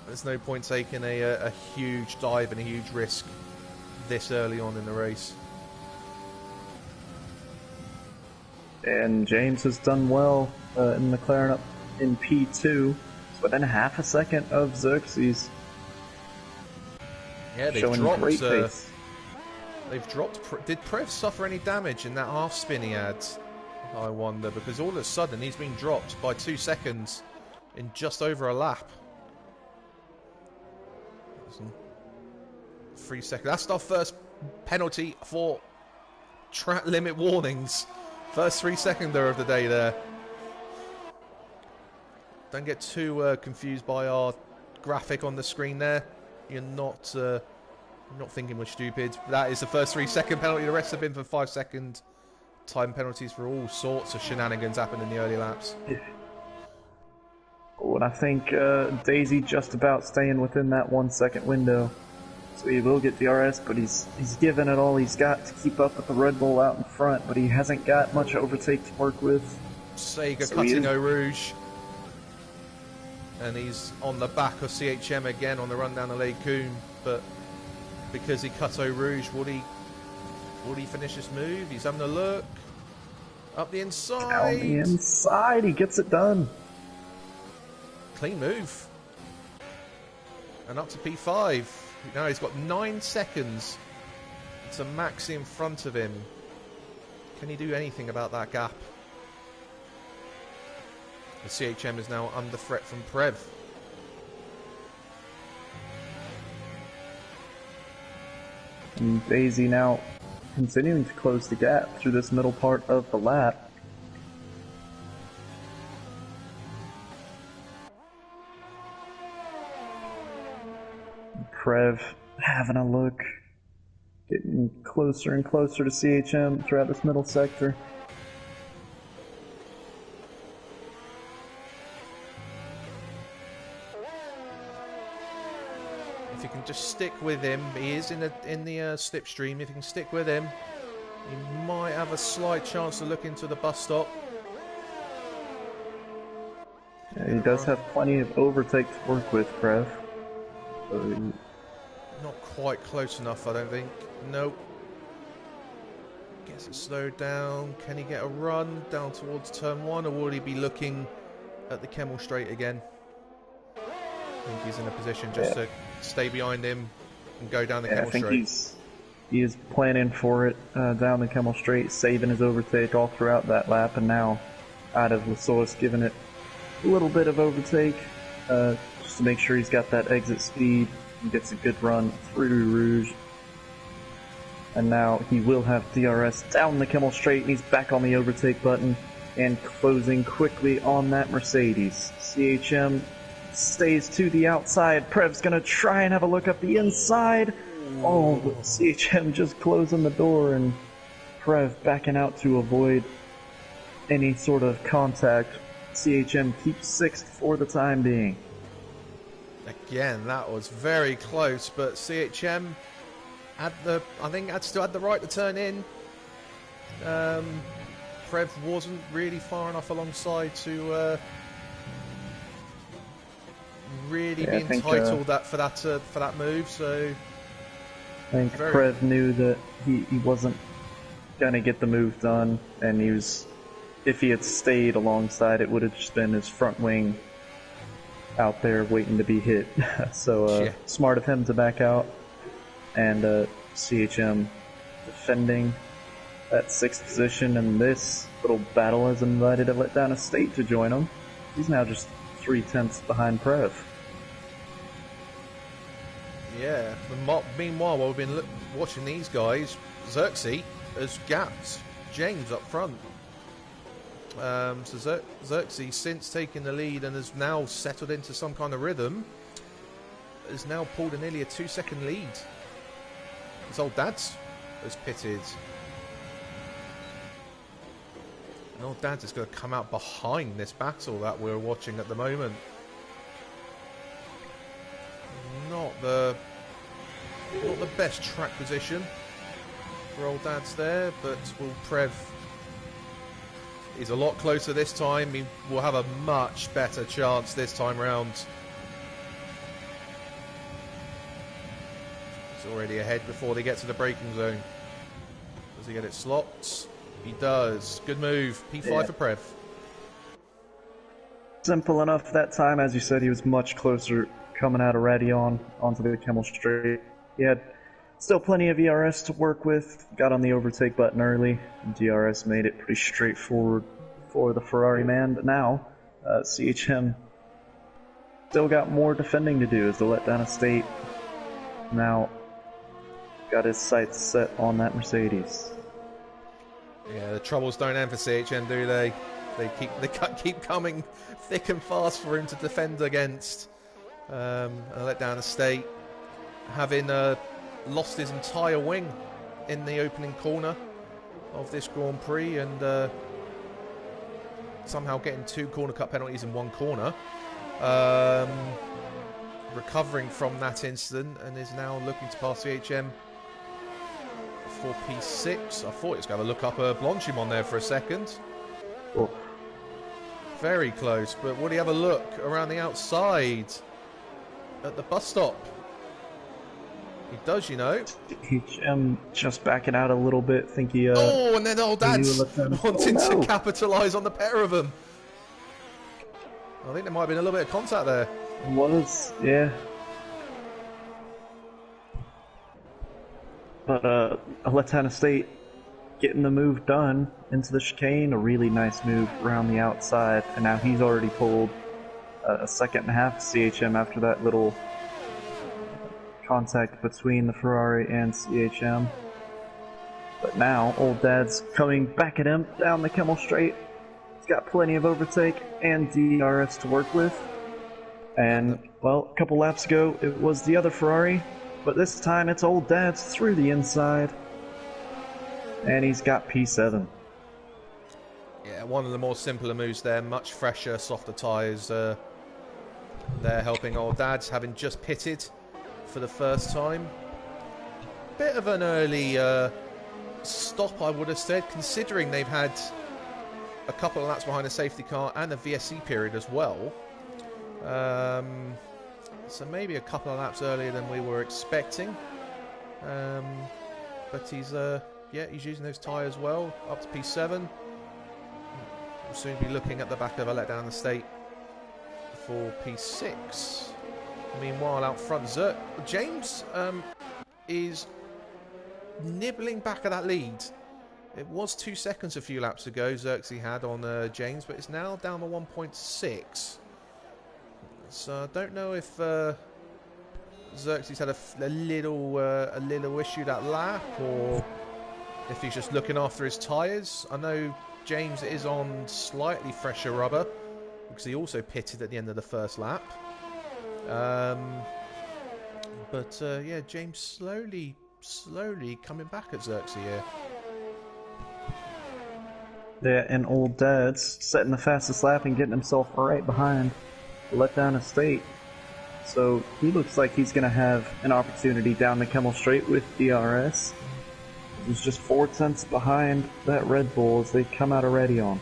There's no point taking a huge dive and a huge risk this early on in the race. And James has done well in McLaren up in P2. It's within half a second of Xerxes. Yeah, they've showing dropped. Great pace. They've dropped. Did Prev suffer any damage in that half spin he had? I wonder, because all of a sudden he's been dropped by 2 seconds in just over a lap. 3 seconds. That's our first penalty for track limit warnings. First 3 seconder of the day there. Don't get too confused by our graphic on the screen there. You're not thinking we're stupid. That is the first 3 second penalty. The rest have been for 5 second time penalties for all sorts of shenanigans happened in the early laps. Yeah. Oh, and I think Daisy just about staying within that 1 second window. So he will get DRS, but he's given it all he's got to keep up with the Red Bull out in front, but he hasn't got much overtake to work with. Sega so cutting Eau Rouge. And he's on the back of CHM again on the run down the Lake Coon, but because he cut Eau Rouge, would he finish this move? He's having a look. Up the inside. Down the inside, he gets it done. Clean move. And up to P5. Now he's got 9 seconds to Maxi in front of him. Can he do anything about that gap? The CHM is now under threat from Prev. And Daisy now continuing to close the gap through this middle part of the lap. Prev having a look, getting closer and closer to CHM throughout this middle sector. If you can just stick with him, he is in the slipstream. If you can stick with him, he might have a slight chance to look into the bus stop. Yeah, he does have plenty of overtake to work with, Prev. So not quite close enough, I don't think. Nope. Gets it slowed down. Can he get a run down towards turn 1, or will he be looking at the Kemmel Straight again? I think he's in a position just to stay behind him and go down the Kemmel Straight. I think he is planning for it down the Kemmel Straight, saving his overtake all throughout that lap, and now out of Lasource giving it a little bit of overtake just to make sure he's got that exit speed and gets a good run through Rouge. And now he will have DRS down the Kemmel Straight, and he's back on the overtake button and closing quickly on that Mercedes. CHM stays to the outside. Prev's gonna try and have a look up the inside. Oh, but CHM just closing the door, and Prev backing out to avoid any sort of contact. CHM keeps 6th for the time being. Again, that was very close, but CHM still had the right to turn in. Prev wasn't really far enough alongside to really be entitled for that move. So I think Prev knew that he wasn't gonna get the move done, and if he had stayed alongside, it would have just been his front wing out there waiting to be hit. So smart of him to back out, and CHM defending that 6th position, and this little battle has invited a Letdown Estate to join him. He's now just 3/10 behind Prev. Yeah, meanwhile, while we've been watching these guys, Xerxes has gapped James up front. So Xerxes, since taking the lead and has now settled into some kind of rhythm, has now pulled nearly a 2-second lead. His old dad's has pitted. And old dad's is going to come out behind this battle that we're watching at the moment. Not the best track position for old dad's there, but will Prev... He's a lot closer this time. He will have a much better chance this time round. He's already ahead before they get to the braking zone. Does he get it slopped? He does. Good move. P5 for Prev. Simple enough that time. As you said, he was much closer coming out of Radion onto the Kemmel Straight. He had still plenty of ERS to work with. Got on the overtake button early, and DRS made it pretty straightforward for the Ferrari man. But now, CHM still got more defending to do as the Letdown Estate now got his sights set on that Mercedes. Yeah, the troubles don't end for CHM, do they? They keep coming thick and fast for him to defend against. And Letdown Estate having lost his entire wing in the opening corner of this Grand Prix, and somehow getting 2 corner cut penalties in 1 corner. Recovering from that incident, and is now looking to pass CHM for P6. I thought he was going to look up Blanchimon there for a second. Oh. Very close, but would he have a look around the outside at the bus stop? He does, you know. Just backing out a little bit, think he... oh, and then old dad's wanting to capitalise on the pair of them. I think there might have been a little bit of contact there. Yeah. But Letdown Estate getting the move done into the chicane, a really nice move around the outside, and now he's already pulled a 2.5 CHM after that little contact between the Ferrari and CHM. But now, Old Dad's coming back at him down the Kemmel Straight. He's got plenty of overtake and DRS to work with. And, well, a couple laps ago, it was the other Ferrari, but this time it's Old Dad's through the inside. And he's got P7. Yeah, one of the more simpler moves there, much fresher, softer tyres. They're helping Old Dad's, having just pitted for the first time. Bit of an early stop, I would have said, considering they've had a couple of laps behind a safety car and a VSC period as well. So maybe a couple of laps earlier than we were expecting. But he's using those tyres well, up to P7. We'll soon be looking at the back of a letdown the state for P6. Meanwhile, out front, James is nibbling back at that lead. It was 2 seconds a few laps ago Xerxes had on James, but it's now down to 1.6. So I don't know if Xerxes had a little issue that lap, or if he's just looking after his tyres. I know James is on slightly fresher rubber because he also pitted at the end of the first lap. Yeah, James slowly coming back at Xerxes here. Yeah, and Old Dad's setting the fastest lap and getting himself right behind the letdown estate. So he looks like he's going to have an opportunity down the Kemmel Straight with DRS. He's just 4 tenths behind that Red Bull as they come out of Radion.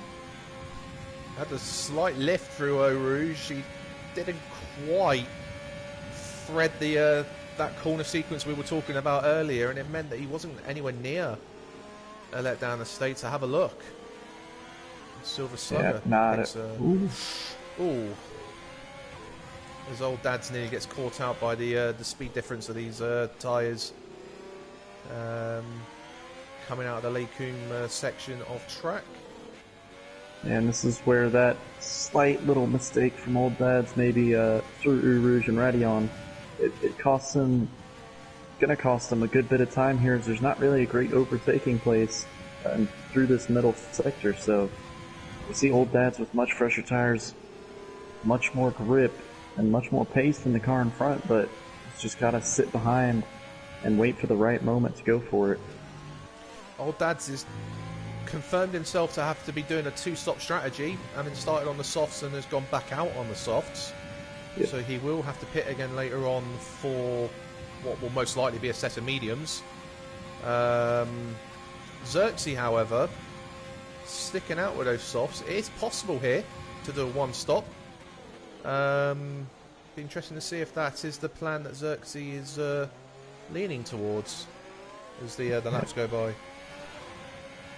Had a slight lift through Eau Rouge. He didn't quite thread the that corner sequence we were talking about earlier, and it meant that he wasn't anywhere near a letdown estate. So have a look. Silver Slugger. Ooh. His Old Dad's nearly gets caught out by the speed difference of these tyres. Coming out of the Lacombe section of track. And this is where that slight little mistake from Old Dad's, maybe through Eau Rouge and Radion, it costs him, gonna cost him a good bit of time here, as there's not really a great overtaking place through this middle sector. So we see Old Dad's with much fresher tires, much more grip, and much more pace than the car in front, but it's just gotta sit behind and wait for the right moment to go for it. Old Dad's is confirmed himself to have to be doing a 2-stop strategy, having started on the softs and has gone back out on the softs. Yep. So he will have to pit again later on for what will most likely be a set of mediums. Xerxes, however, sticking out with those softs. It is possible here to do a 1-stop. Be interesting to see if that is the plan that Xerxes is leaning towards as the laps go by.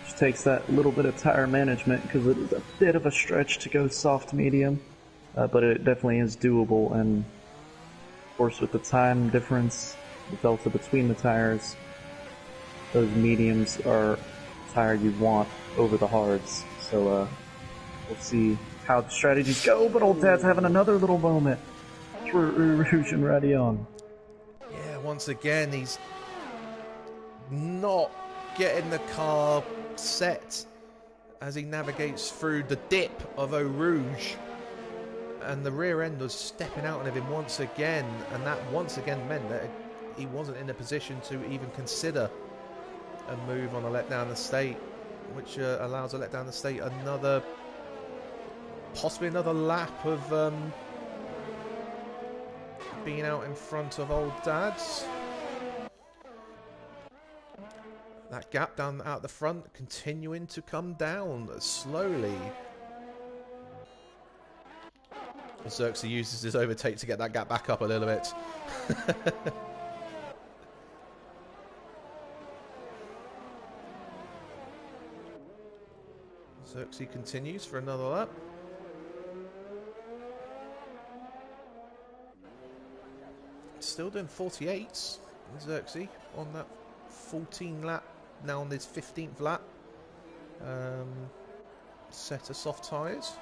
Just takes that little bit of tire management, because it is a bit of a stretch to go soft medium, but it definitely is doable. And of course, with the time difference, the delta between the tires, those mediums are the tire you want over the hards. So we'll see how the strategies go, but Old Dad's having another little moment through Eau Rouge and Radion. Yeah, once again, he's not getting the car set as he navigates through the dip of Eau Rouge, and the rear end was stepping out of him once again, and that once again meant that he wasn't in a position to even consider a move on a letdown estate, which allows a letdown estate possibly another lap of being out in front of Old Dad's. That gap down out the front continuing to come down slowly. Xerxes uses his overtake to get that gap back up a little bit. Xerxes continues for another lap. Still doing 48s. Xerxes on that 14 lap. Now on his 15th lap. Set of soft tyres.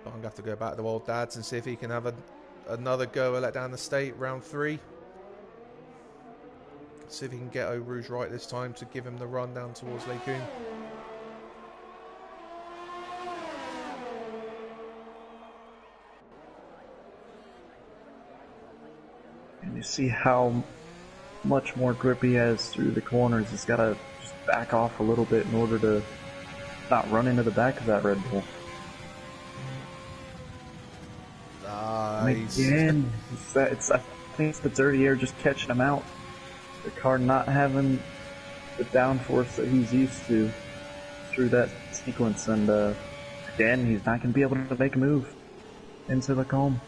But I'm going to have to go back to Old Dad's and see if he can have another go, let down the state, round 3. See if he can get Eau Rouge right this time to give him the run down towards Les Combes. And you see how much more grip he has through the corners. He's got to just back off a little bit in order to not run into the back of that Red Bull. Nice. Again, I think it's the dirty air just catching him out. The car not having the downforce that he's used to through that sequence, and again, he's not going to be able to make a move into the comb.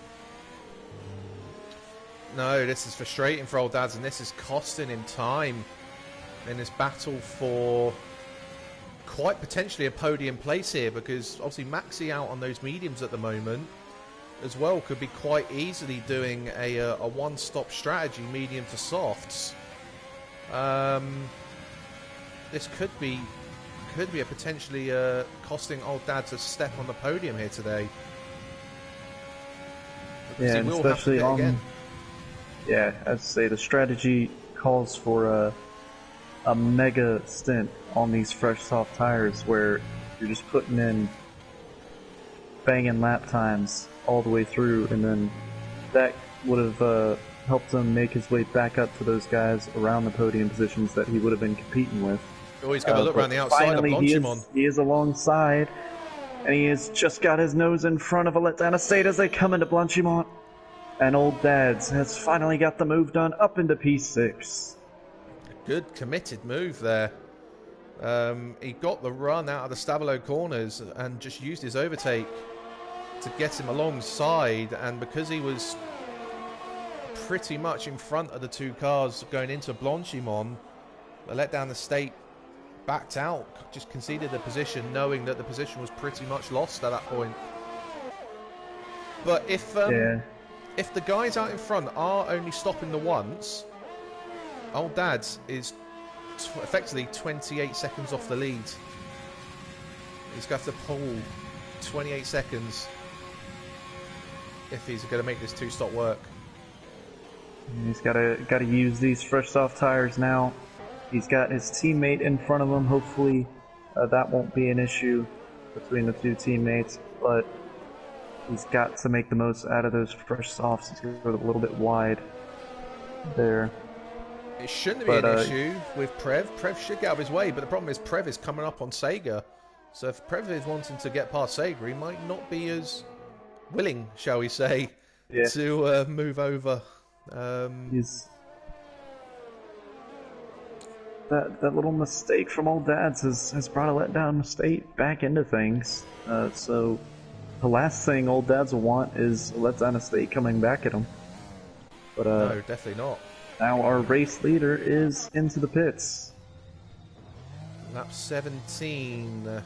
No, this is frustrating for old Dads, and this is costing him time in this battle for quite potentially a podium place here, because obviously Maxi out on those mediums at the moment as well could be quite easily doing a one-stop strategy, medium to softs. This could be a potentially costing old Dads a step on the podium here today. Yeah, he and will especially have to on. again. Yeah, I'd say the strategy calls for a mega stint on these fresh soft tires where you're just putting in banging lap times all the way through, and then that would have helped him make his way back up to those guys around the podium positions that he would have been competing with. Oh, he's going to look around the outside of Blanchimont. He is alongside, and he has just got his nose in front of a letdown estate as they come into Blanchimont. And old Dads has finally got the move done up into P6. Good committed move there. He got the run out of the Stabilo corners and just used his overtake to get him alongside, and because he was pretty much in front of the two cars going into Blanchimont, the let down the state backed out, just conceded the position, knowing that the position was pretty much lost at that point. But if the guys out in front are only stopping the once, old Dads is effectively 28 seconds off the lead. He's got to pull 28 seconds if he's going to make this two-stop work. He's got to use these fresh soft tires now. He's got his teammate in front of him. Hopefully that won't be an issue between the two teammates, but he's got to make the most out of those fresh softs. He's going to go a little bit wide there. It shouldn't be an issue with Prev. Prev should get out of his way, but the problem is Prev is coming up on Sega. So if Prev is wanting to get past Sega, he might not be as willing, shall we say, to move over. That little mistake from old Dads has brought a letdown state back into things. So the last thing old Dads will want is a letdown estate coming back at him. But no, definitely not. Now our race leader is into the pits. Lap 17.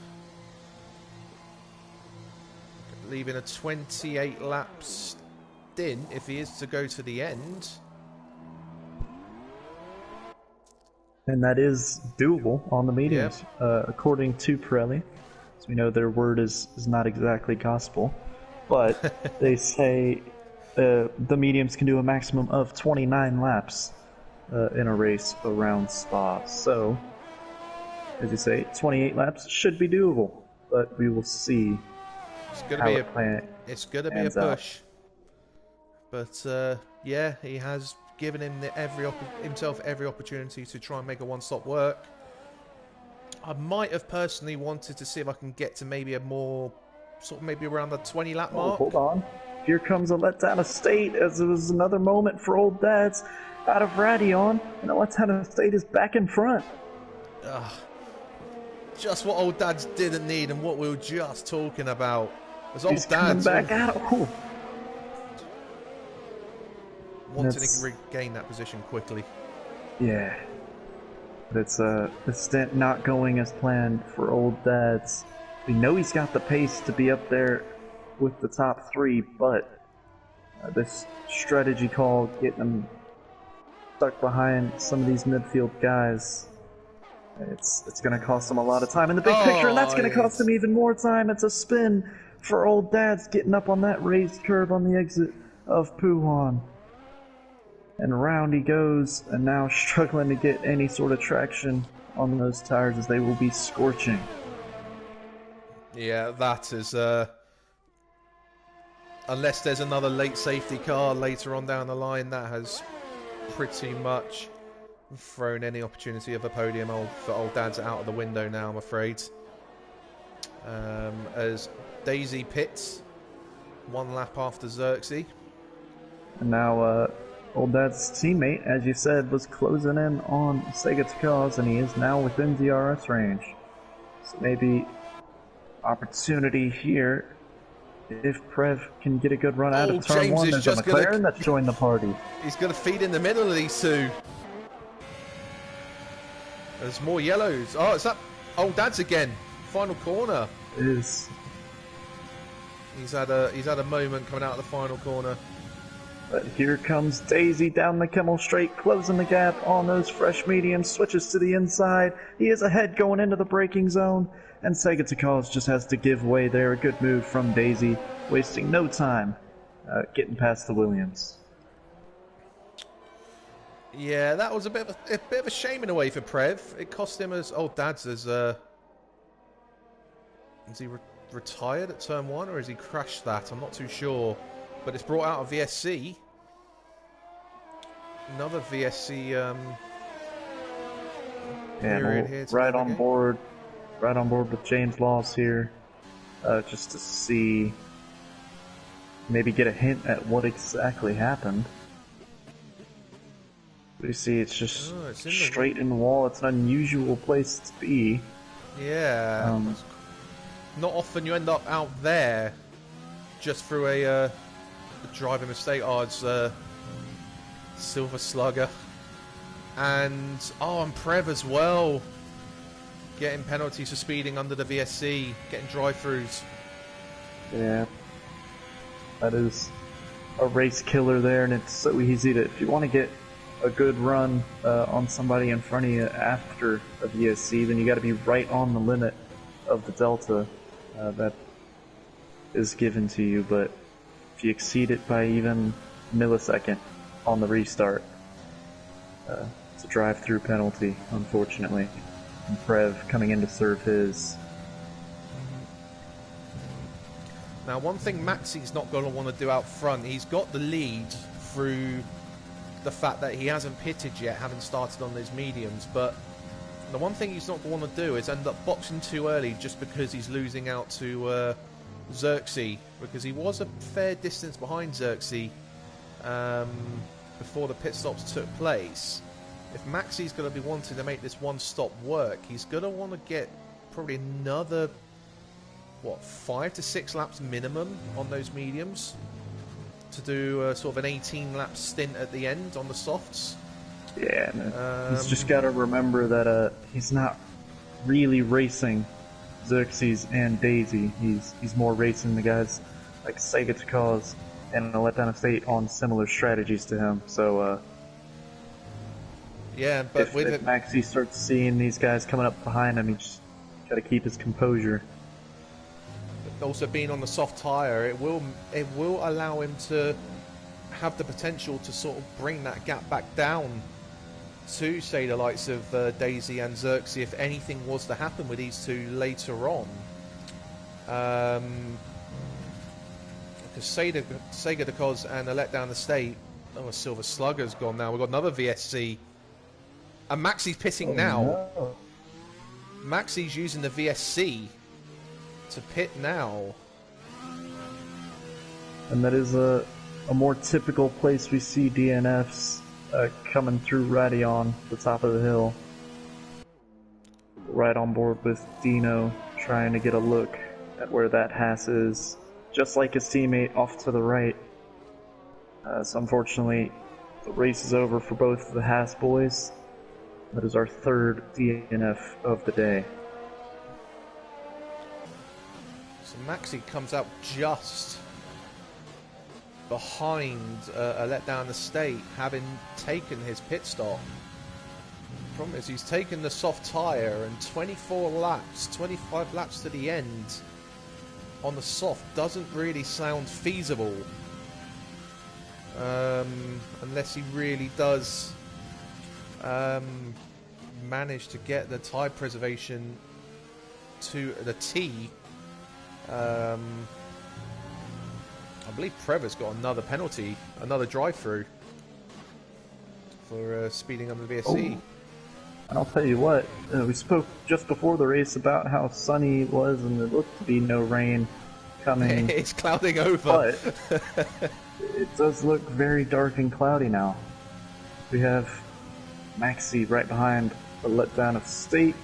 Leaving a 28 lap stint if he is to go to the end. And that is doable on the mediums, according to Pirelli. So we know their word is not exactly gospel, but they say the mediums can do a maximum of 29 laps in a race around Spa. So, as you say, 28 laps should be doable, but we will see. It's going to be a push. But yeah, he has given him himself every opportunity to try and make a one-stop work. I might have personally wanted to see if I can get to maybe a more, maybe around the 20 lap mark. Hold on. Here comes a letdown estate, as it was another moment for old Dads out of Radion, and a letdown estate is back in front. Just what old Dads didn't need, and what we were just talking about. As old He's Dads coming back out. Wanting to regain that position quickly. Yeah. But it's the stint not going as planned for old Dads. We know he's got the pace to be up there with the top three, but this strategy call, getting him stuck behind some of these midfield guys, it's going to cost him a lot of time in the big picture, and that's going to cost him even more time. It's a spin for old Dads, getting up on that raised curve on the exit of Puhan. And round he goes, and now struggling to get any sort of traction on those tires as they will be scorching. Yeah, that is... unless there's another late safety car later on down the line, that has pretty much thrown any opportunity of a podium for old Dad's out of the window now, I'm afraid. As Daisy pits 1 lap after Xerxes. And now old Dad's teammate, as you said, was closing in on Sega Takaz, and he is now within DRS range. So maybe opportunity here if Prev can get a good run out of turn James 1. is There's a just McLaren that's joined the party. He's going to feed in the middle of these two. There's more yellows. Oh, it's that old Dad's again. Final corner. It is. He's had a moment coming out of the final corner. But here comes Daisy down the Kimmel Straight, closing the gap on those fresh mediums, switches to the inside. He is ahead going into the braking zone, and Sega Takaz just has to give way there. A good move from Daisy, wasting no time getting past the Williams. Yeah, that was a bit of a shame in a way for Prev. It cost him as old Dad's as is he retired at turn 1, or has he crashed that? I'm not too sure. But it's brought out of VSC. Another VSC period here. Right on board with James Laws here, just to see, maybe get a hint at what exactly happened. We see it's just straight in the wall. It's an unusual place to be. Yeah. Not often you end up out there just through a driving mistake. Oh, it's Silver Slugger. And Prev as well. Getting penalties for speeding under the VSC. Getting drive-throughs. Yeah. That is a race killer there, and it's so easy to, if you want to get a good run on somebody in front of you after a VSC, then you got to be right on the limit of the delta that is given to you. But if you exceed it by even a millisecond on the restart, it's a drive-through penalty, unfortunately. And Prev coming in to serve his. Now, one thing Maxi's not going to want to do out front, he's got the lead through the fact that he hasn't pitted yet, having started on those mediums, but the one thing he's not going to want to do is end up boxing too early just because he's losing out to Xerxes, because he was a fair distance behind Xerxes before the pit stops took place. If Maxi's going to be wanting to make this one stop work, he's going to want to get probably another 5 to 6 laps minimum on those mediums to do sort of an 18-lap stint at the end on the softs. Yeah, he's just got to remember that he's not really racing Xerxes and Daisy. He's more racing the guys like Sega Takaz and Let Down Estate on similar strategies to him. So yeah, but if Maxi starts seeing these guys coming up behind him, he just got to keep his composure. Also being on the soft tyre, it will allow him to have the potential to sort of bring that gap back down to, say, the likes of Daisy and Xerxes if anything was to happen with these two later on. Because Sega Takaz and a Let Down the State, a Silver Slugger's gone now. We've got another VSC. And Maxi's pitting now. No. Maxi's using the VSC to pit now. And that is a more typical place we see DNFs coming through Radion, the top of the hill. Right on board with Dino, trying to get a look at where that Haas is, just like his teammate off to the right. So unfortunately, the race is over for both of the Haas boys. That is our third DNF of the day. So Maxi comes out just behind a Let Down the State, having taken his pit stop. The problem is he's taken the soft tyre, and 24 laps, 25 laps to the end on the soft doesn't really sound feasible. unless he really does manage to get the tyre preservation to the T. I believe Preva's got another penalty, another drive-through for speeding up the VSC. Oh. And I'll tell you what, we spoke just before the race about how sunny it was and there looked to be no rain coming. It's clouding over. But it does look very dark and cloudy now. We have Maxi right behind the letdown of State.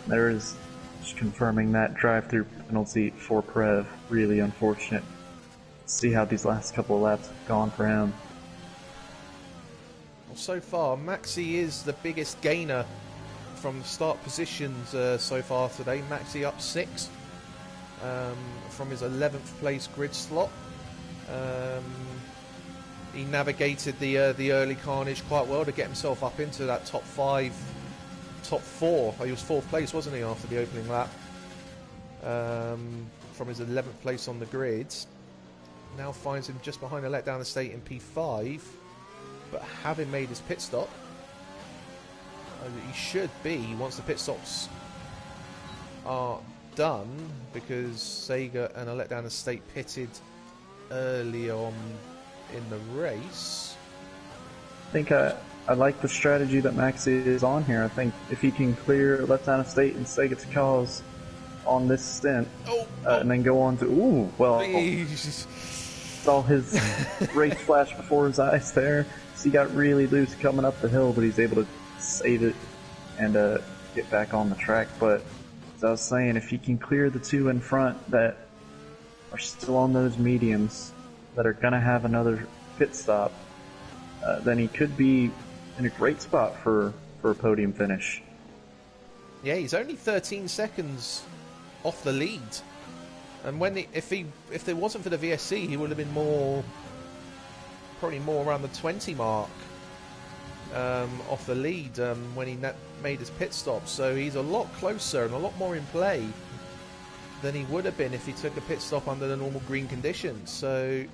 There is just confirming that drive-through penalty for Prev. Really unfortunate. See how these last couple of laps have gone for him. Well, so far, Maxi is the biggest gainer from the start positions so far today. Maxi up 6 from his 11th place grid slot. He navigated the early carnage quite well to get himself up into that top 5, top 4. He was 4th place, wasn't he, after the opening lap? From his 11th place on the grid. Now finds him just behind the letdown estate in P5, but having made his pit stop, he should be, once the pit stops are done, because Sega and a letdown estate pitted early on in the race. I think I like the strategy that Maxi is on here. I think if he can clear letdown estate and Sega's cause on this stint, and then go on to, saw his race flash before his eyes there. So he got really loose coming up the hill, but he's able to save it and get back on the track. But as I was saying, if he can clear the 2 in front that are still on those mediums that are going to have another pit stop, then he could be in a great spot for a podium finish. Yeah, he's only 13 seconds off the lead. And if there wasn't for the VSC, he would have been probably more around the 20 mark off the lead when he made his pit stop. So he's a lot closer and a lot more in play than he would have been if he took a pit stop under the normal green conditions. So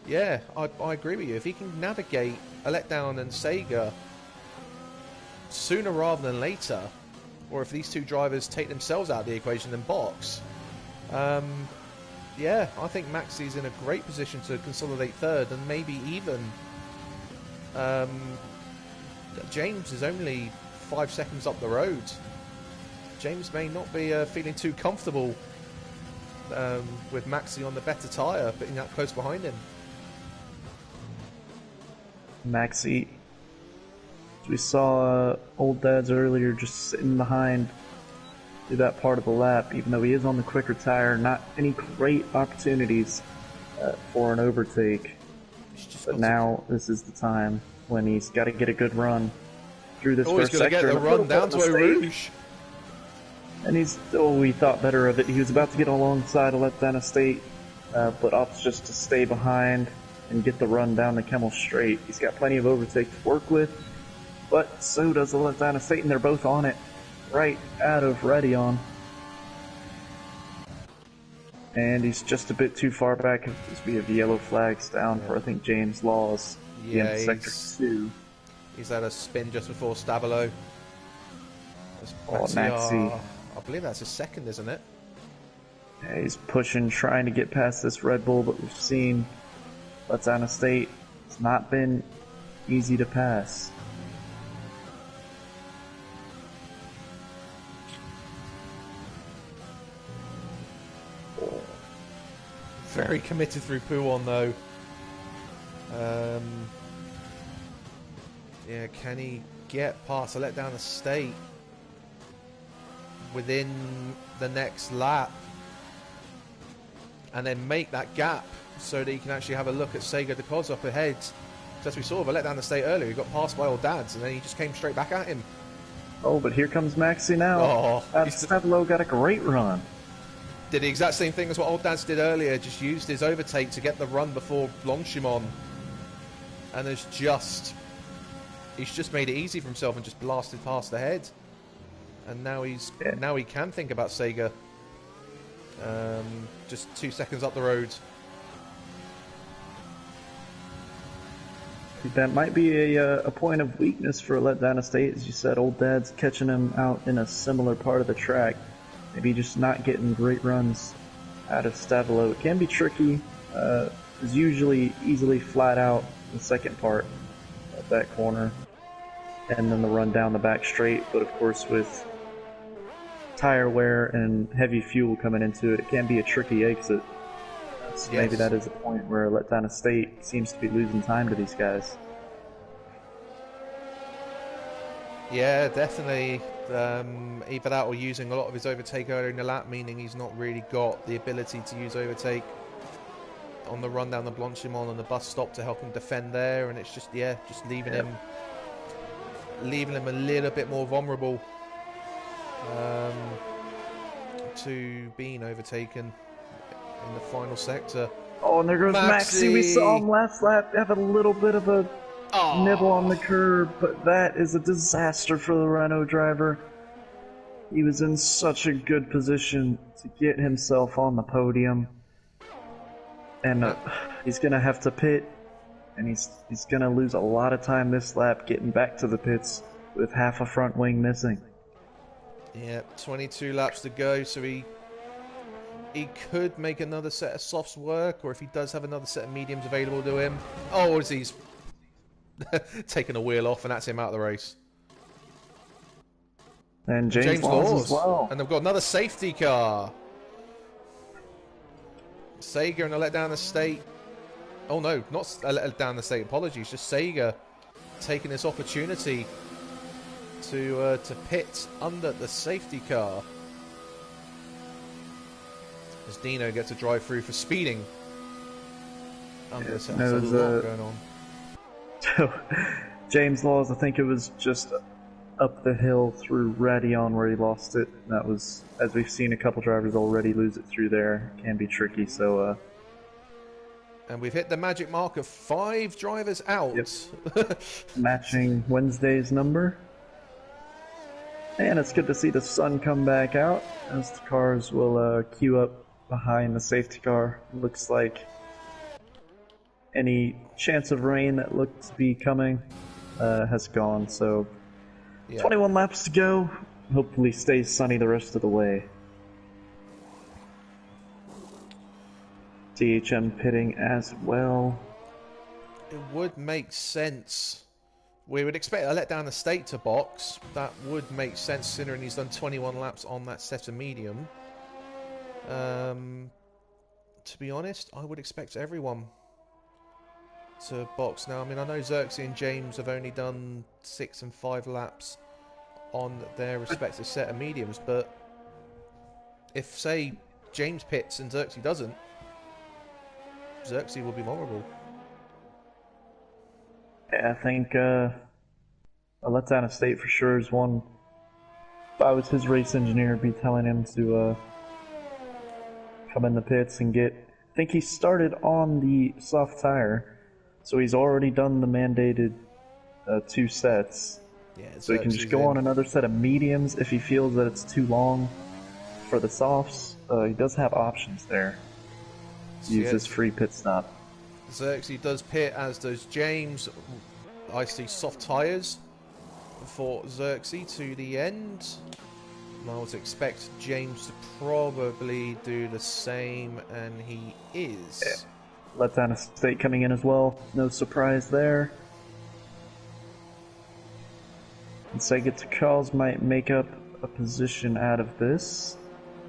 yeah, I agree with you. If he can navigate a letdown and Sega sooner rather than later, or if these two drivers take themselves out of the equation and box, yeah, I think Maxi's in a great position to consolidate 3rd, and maybe even James is only 5 seconds up the road. James may not be feeling too comfortable with Maxi on the better tyre, being that close behind him. Maxi, we saw Old Dads earlier just sitting behind through that part of the lap, even though he is on the quicker tire. Not any great opportunities for an overtake. But now this is the time when he's got to get a good run through this first sector. He's going to get the run down to Eau Rouge. And he thought better of it. He was about to get alongside a letdown estate, but opts just to stay behind and get the run down the Kemmel Straight. He's got plenty of overtake to work with, but so does the letdown estate, and they're both on it right out of ready on. And he's just a bit too far back as we have yellow flags down for, I think, James Laws in Sector 2. He's had a spin just before Stabilo. Maxi. I believe that's his 2nd, isn't it? Yeah, he's pushing, trying to get past this Red Bull, but we've seen letdown estate. It's not been easy to pass. Very committed through Pouon though. Yeah, can he get past a letdown estate within the next lap and then make that gap so that he can actually have a look at Sega de Cos up ahead? As we saw, a letdown estate earlier, he got passed by Old Dads and then he just came straight back at him. Oh, but here comes Maxi now. Stabilo got a great run. Did the exact same thing as what Old Dads did earlier, just used his overtake to get the run before Blanchimon. And he's just made it easy for himself and just blasted past ahead. And now now he can think about Sega. Just 2 seconds up the road. That might be a point of weakness for Let Down Estate, as you said. Old Dad's catching him out in a similar part of the track. Maybe just not getting great runs out of Stavelo. It can be tricky. Is usually easily flat out the second part of that corner, and then the run down the back straight. But of course, with tire wear and heavy fuel coming into it, it can be a tricky exit. So maybe that is a point where Let Down Estate seems to be losing time to these guys. Yeah, definitely. Either that or using a lot of his overtake earlier in the lap, meaning he's not really got the ability to use overtake on the run down the Blanchimont and the bus stop to help him defend there, and it's just just leaving him a little bit more vulnerable to being overtaken in the final sector. Oh, and there goes Maxi. We saw him last lap have a little bit of a nibble on the curb, but that is a disaster for the Renault driver. He was in such a good position to get himself on the podium, and he's gonna have to pit, and he's gonna lose a lot of time this lap getting back to the pits with half a front wing missing. Yeah, 22 laps to go, so he could make another set of softs work, or if he does have another set of mediums available to him. Oh, as he's taking a wheel off, and that's him out of the race. And James Laws as well. And they've got another safety car. Sega and a let down the state. Oh no, not a let down the state. Apologies, just Sega taking this opportunity to pit under the safety car. As Dino gets a drive through for speeding. There's a lot going on. James Laws, I think it was just up the hill through Radion where he lost it. That was, as we've seen a couple drivers already lose it through there. It can be tricky, so... And we've hit the magic mark of 5 drivers out. Yep. Matching Wednesday's number. And it's good to see the sun come back out as the cars will queue up behind the safety car. Looks like any chance of rain that looked to be coming has gone. So 21 laps to go. Hopefully stays sunny the rest of the way. DHM pitting as well. It would make sense. We would expect a let down the state to box. That would make sense considering he's done 21 laps on that set of medium. To be honest, I would expect everyone to box now. I mean, I know Xerxes and James have only done 6 and 5 laps on their respective set of mediums, but if, say, James pits and Xerxes doesn't, Xerxes will be vulnerable. Yeah, I think a let down a state for sure is one. If I was his race engineer, I'd be telling him to come in the pits and get... I think he started on the soft tire, so he's already done the mandated 2 sets. Yeah, so he can just go on another set of mediums if he feels that it's too long for the softs. He does have options there. Use this free pit stop. Xerxes does pit, as does James. I see soft tyres for Xerxes to the end. I would expect James to probably do the same, and he is. Yeah. Let down a state coming in as well. No surprise there. And Sega Takals might make up a position out of this,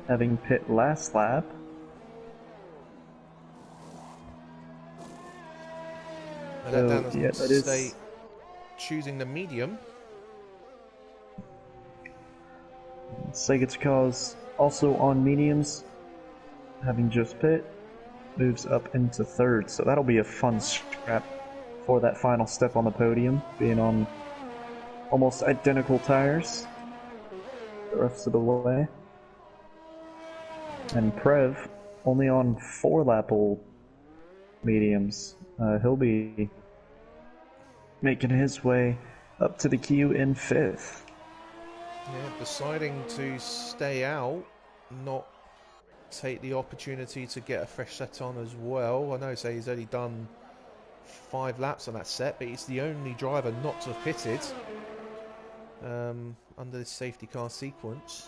having pit last lap. So, that is choosing the medium. Sega Takals also on mediums, having just pit, moves up into 3rd. So that'll be a fun scrap for that final step on the podium, being on almost identical tires the rest of the way. And Prev only on 4-lap-old mediums. He'll be making his way up to the queue in 5th. Yeah, deciding to stay out, not take the opportunity to get a fresh set on as well. I know, say he's only done 5 laps on that set, but he's the only driver not to have pitted under this safety car sequence.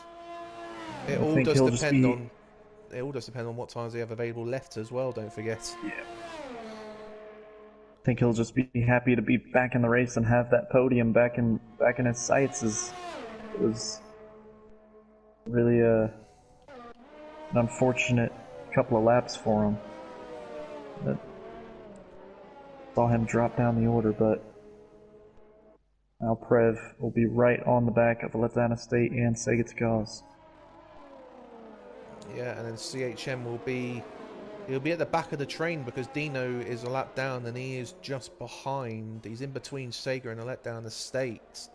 It I all think does he'll just depend be. on what times they have available left as well. Don't forget. Yeah. I think he'll just be happy to be back in the race and have that podium back in his sights. It was really an unfortunate couple of laps for him. That saw him drop down the order, but now Prev will be right on the back of Letana State and Sega. Yeah, and then CHM he'll be at the back of the train because Dino is a lap down and he is just behind. He's in between Sega and a letdown estate.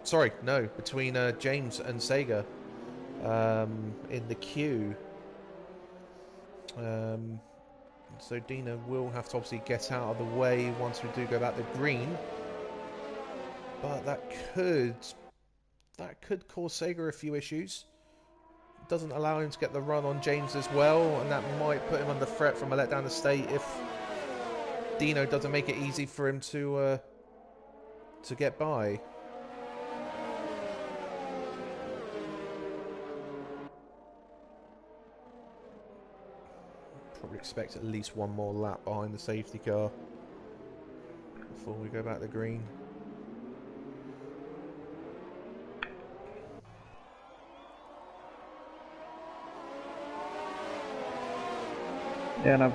Sorry, no, between James and Sega in the queue. So Dino will have to obviously get out of the way once we do go back to green. But that could cause Sega a few issues. Doesn't allow him to get the run on James as well, and that might put him under threat from a letdown estate if Dino doesn't make it easy for him to get by. Probably expect at least one more lap behind the safety car before we go back to green. Yeah, and I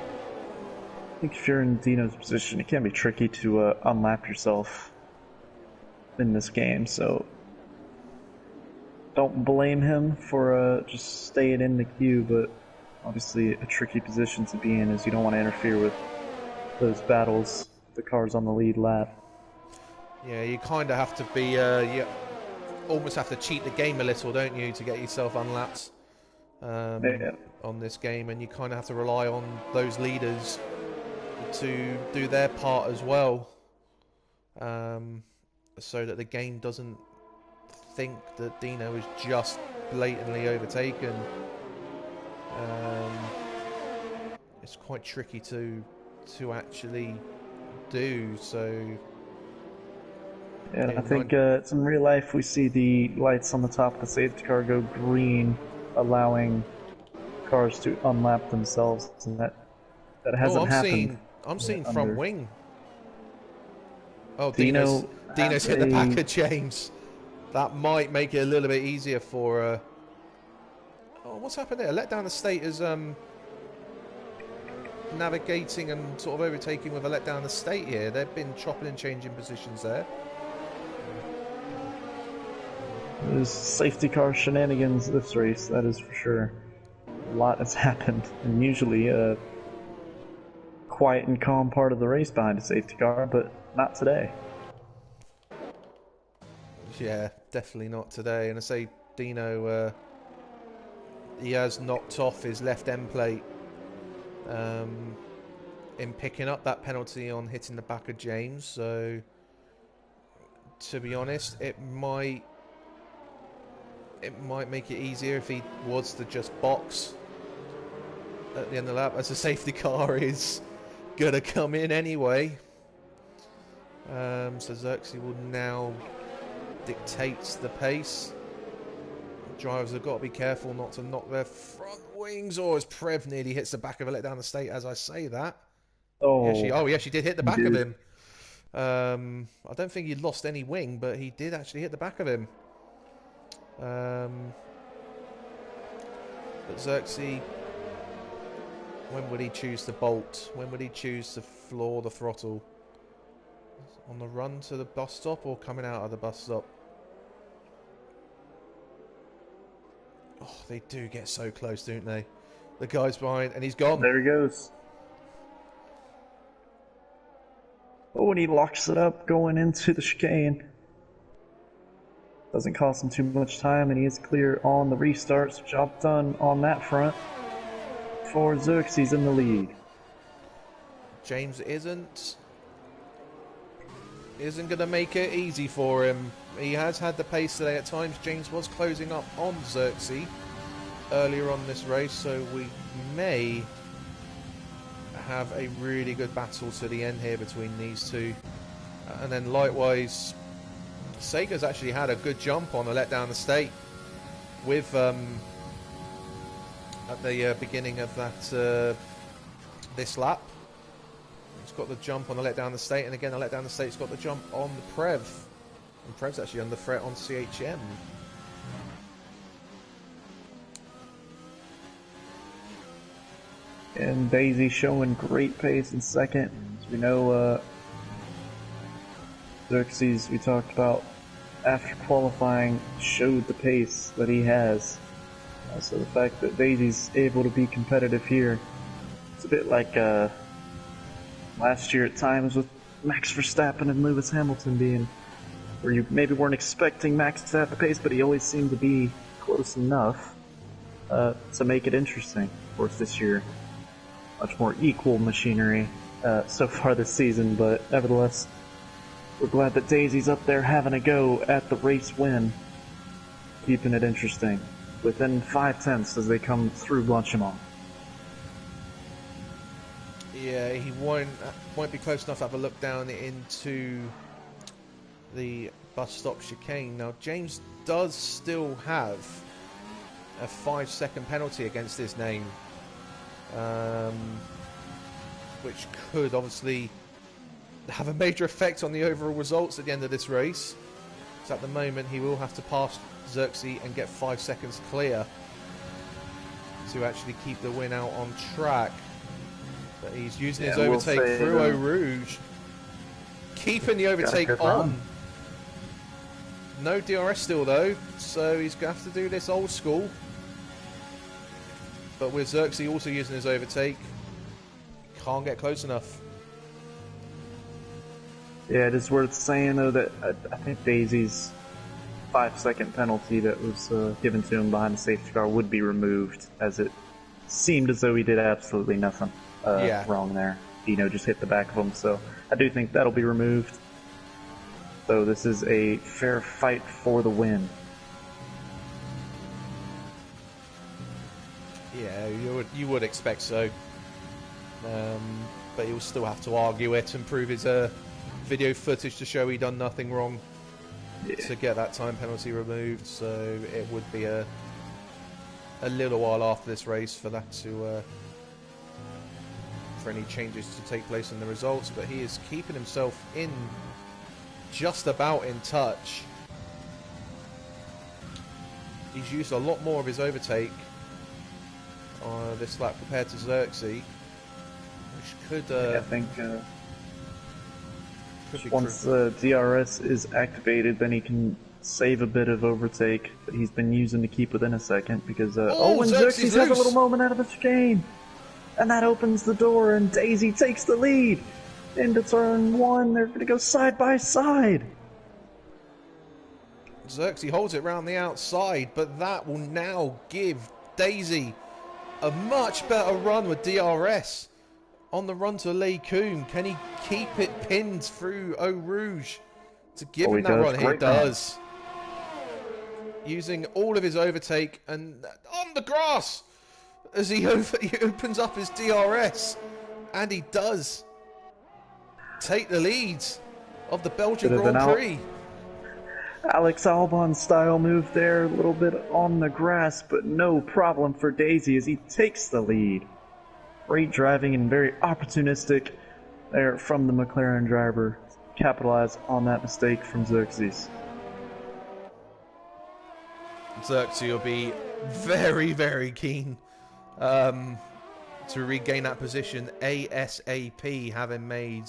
think if you're in Dino's position, it can be tricky to unlap yourself in this game, so don't blame him for just staying in the queue, but obviously a tricky position to be in as you don't want to interfere with those battles, the cars on the lead lap. Yeah, you kind of have to be, you almost have to cheat the game a little, don't you, to get yourself unlapped on this game, and you kind of have to rely on those leaders to do their part as well, so that the game doesn't think that Dino is just blatantly overtaken. It's quite tricky to actually do so. Yeah, I think it's in real life we see the lights on the top of the safety car go green, allowing cars to unlap themselves, and that hasn't happened. I'm seeing front wing. Oh, Dino's hit the back of James. That might make it a little bit easier for. Oh, what's happened there? Let down the state is navigating and sort of overtaking with a let down the state here. They've been chopping and changing positions there. There's safety car shenanigans this race, that is for sure. A lot has happened, and usually a quiet and calm part of the race behind a safety car, but not today. Yeah, definitely not today. And I say Dino, he has knocked off his left end plate in picking up that penalty on hitting the back of James. So, to be honest, it might make it easier if he was to just box at the end of the lap, as the safety car is going to come in anyway. So Xerxes will now dictate the pace. Drivers have got to be careful not to knock their front wings, or as Prev nearly hits the back of a let down the state as I say that. Yeah, she did hit the back of him. I don't think he lost any wing, but he did actually hit the back of him. But Xerxes, when would he choose to bolt? When would he choose to floor the throttle? On the run to the bus stop or coming out of the bus stop? Oh, they do get so close, don't they? The guy's behind, and he's gone. There he goes. Oh, and he locks it up going into the chicane. Doesn't cost him too much time, and he is clear on the restart, so job done on that front for Xerxes in the lead. James isn't going to make it easy for him. He has had the pace today at times. James was closing up on Xerxes earlier on this race, so we may have a really good battle to the end here between these two. And then likewise, Sega's actually had a good jump on a let down the state with at the beginning of that this lap. He's got the jump on the let down the state, and again the let down the state's got the jump on the Prev. And Prev's actually under threat on CHM. And Daisy showing great pace in second. As we know, Xerxes, we talked about after qualifying, showed the pace that he has. So the fact that Daisy's able to be competitive here, it's a bit like last year at times with Max Verstappen and Lewis Hamilton being, where you maybe weren't expecting Max to have the pace, but he always seemed to be close enough to make it interesting. Of course, this year, much more equal machinery so far this season, but nevertheless, we're glad that Daisy's up there having a go at the race win, keeping it interesting, within 5/10 as they come through Blanchimont. Yeah, he won't be close enough to have a look down into the bus stop chicane. Now, James does still have a 5-second penalty against his name, which could obviously have a major effect on the overall results at the end of this race. So at the moment, he will have to pass Xerxes and get 5 seconds clear to actually keep the win out on track. But he's using his overtake through Eau Rouge, keeping the overtake on. No DRS still though, so he's going to have to do this old school. But with Xerxes also using his overtake, can't get close enough. Yeah, it is worth saying though that I think Daisy's 5-second penalty that was given to him behind the safety car would be removed, as it seemed as though he did absolutely nothing wrong there. Dino just hit the back of him, so I do think that'll be removed. So this is a fair fight for the win. Yeah, you would expect so. But he'll still have to argue it and prove his video footage to show he done nothing wrong to get that time penalty removed. So it would be a little while after this race for that to for any changes to take place in the results. But he is keeping himself in just about in touch. He's used a lot more of his overtake this lap compared to Xerxes, which could I think once the DRS is activated, then he can save a bit of overtake that he's been using to keep within a second, because and Xerxes has a little moment out of the chicane, and that opens the door, and Daisy takes the lead into turn one. They're going to go side by side. Xerxes holds it round the outside, but that will now give Daisy a much better run with DRS on the run to Les Combes. Can he keep it pinned through Eau Rouge to give him that run? He does. Using all of his overtake and on the grass as he opens up his DRS, and he does take the lead of the Belgian Grand Prix. Alex Albon style move there, a little bit on the grass, but no problem for Daisy as he takes the lead. Great driving and very opportunistic there from the McLaren driver. Capitalize on that mistake from Xerxes. Xerxes will be very, very keen to regain that position ASAP, having made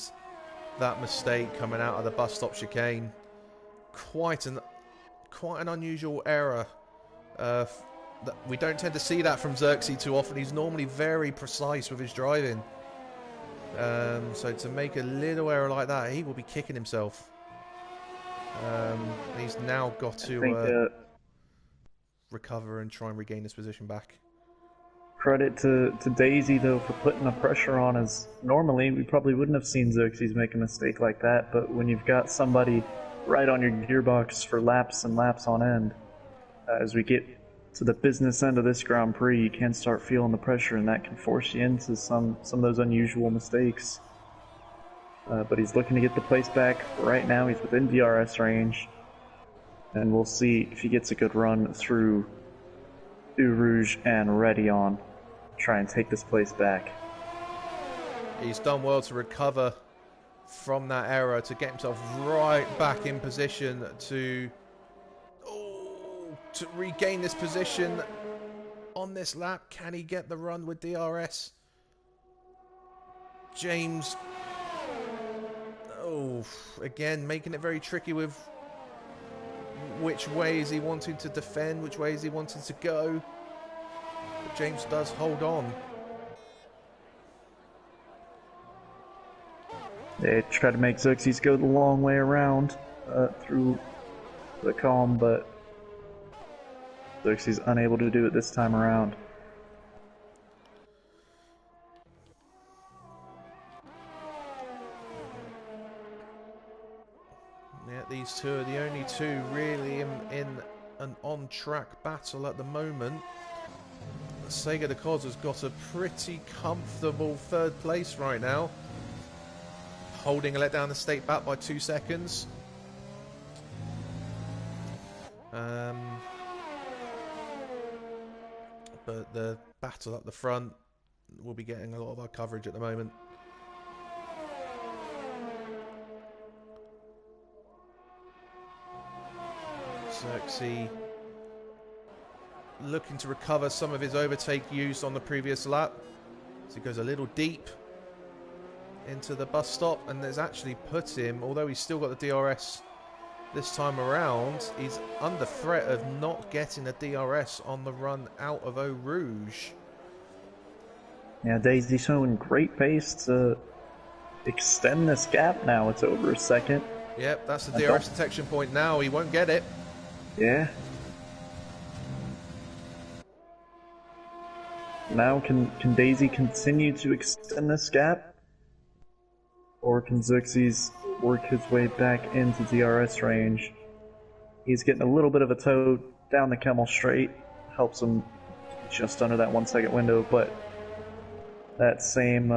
that mistake coming out of the bus stop chicane. Quite an unusual error. We don't tend to see that from Xerxes too often. He's normally very precise with his driving. So to make a little error like that, he will be kicking himself. He's now got to recover and try and regain his position back. Credit to Daisy, though, for putting the pressure on, as normally we probably wouldn't have seen Xerxes make a mistake like that, but when you've got somebody right on your gearbox for laps and laps on end, as we get to the business end of this Grand Prix, you can start feeling the pressure, and that can force you into some of those unusual mistakes. But he's looking to get the place back. Right now, he's within DRS range, and we'll see if he gets a good run through Eau Rouge and Redion. Try and take this place back. He's done well to recover from that error to get himself right back in position to regain this position on this lap. Can he get the run with DRS? James, again making it very tricky with which way is he wanting to defend, which way is he wanting to go. But James does hold on. They try to make Xerxes go the long way around through the calm, but Xerxes unable to do it this time around. Yeah, these two are the only two really in an on-track battle at the moment. Sega de Cos has got a pretty comfortable third place right now, holding a letdown the state back by 2 seconds. But the battle up the front will be getting a lot of our coverage at the moment. Xerxes looking to recover some of his overtake use on the previous lap. So he goes a little deep into the bus stop, and there's actually put him, although he's still got the DRS this time around, he's under threat of not getting a DRS on the run out of Eau Rouge. Yeah, Daisy showing great pace to extend this gap now. It's over a second. Yep, that's the DRS detection point now. He won't get it. Yeah. Now can Daisy continue to extend this gap? Or can Xerxes work his way back into DRS range? He's getting a little bit of a toe down the Kemmel straight. Helps him just under that 1 second window, but that same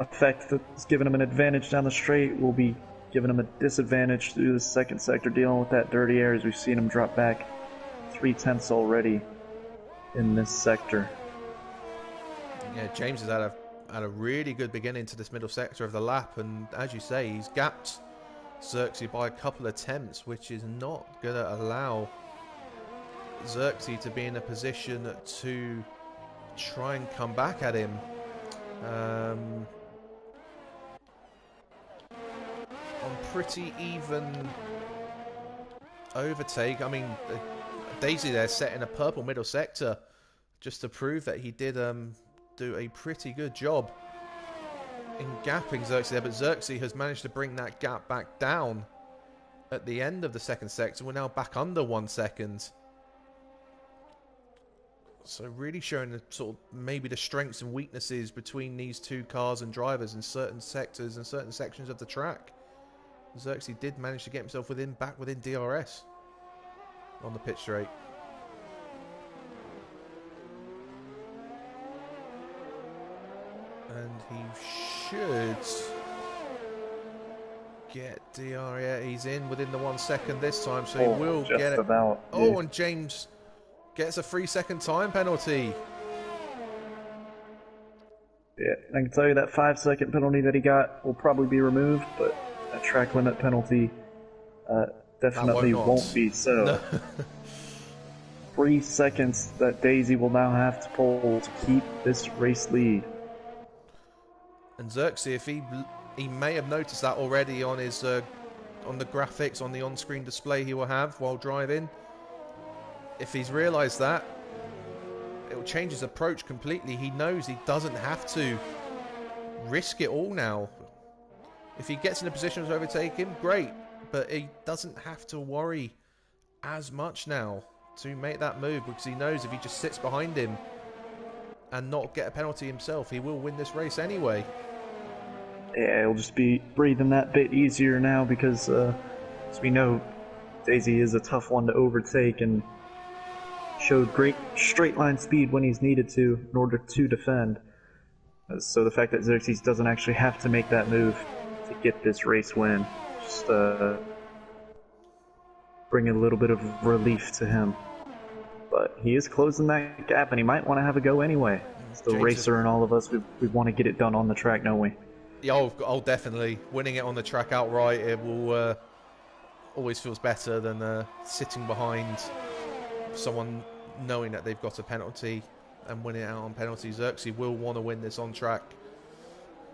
effect that's giving him an advantage down the straight will be giving him a disadvantage through the second sector, dealing with that dirty air, as we've seen him drop back 3/10 already in this sector. Yeah, James has had a really good beginning to this middle sector of the lap, and as you say, he's gapped Xerxes by a couple of attempts, which is not going to allow Xerxes to be in a position to try and come back at him. On pretty even overtake. I mean, Daisy there set in a purple middle sector just to prove that he did do a pretty good job in gapping Xerxes there, but Xerxes has managed to bring that gap back down at the end of the second sector. We're now back under 1 second. So really showing the sort of maybe the strengths and weaknesses between these two cars and drivers in certain sectors and certain sections of the track. Xerxes did manage to get himself back within DRS on the pit straight. And he should get DRS. He's in within the 1 second this time, so he will get it. About, yeah. Oh, and James gets a 3 second time penalty. Yeah, I can tell you that 5 second penalty that he got will probably be removed, but that track limit penalty definitely won't be so. No. 3 seconds that Daisy will now have to pull to keep this race lead. And Xerxes, if he may have noticed that already on his on the graphics on the on-screen display he will have while driving. If he's realised that, it will change his approach completely. He knows he doesn't have to risk it all now. If he gets in a position to overtake him, great, but he doesn't have to worry as much now to make that move, because he knows if he just sits behind him and not get a penalty himself, he will win this race anyway. Yeah, he'll just be breathing that bit easier now because, as we know, Daisy is a tough one to overtake and showed great straight line speed when he's needed to in order to defend. So the fact that Xerxes doesn't actually have to make that move to get this race win just bring a little bit of relief to him. But he is closing that gap, and he might want to have a go anyway. It's the racer and all of us, we want to get it done on the track, don't we? Yeah, oh, definitely. Winning it on the track outright, it will always feels better than sitting behind someone knowing that they've got a penalty and winning it out on penalties. Xerxes will want to win this on track,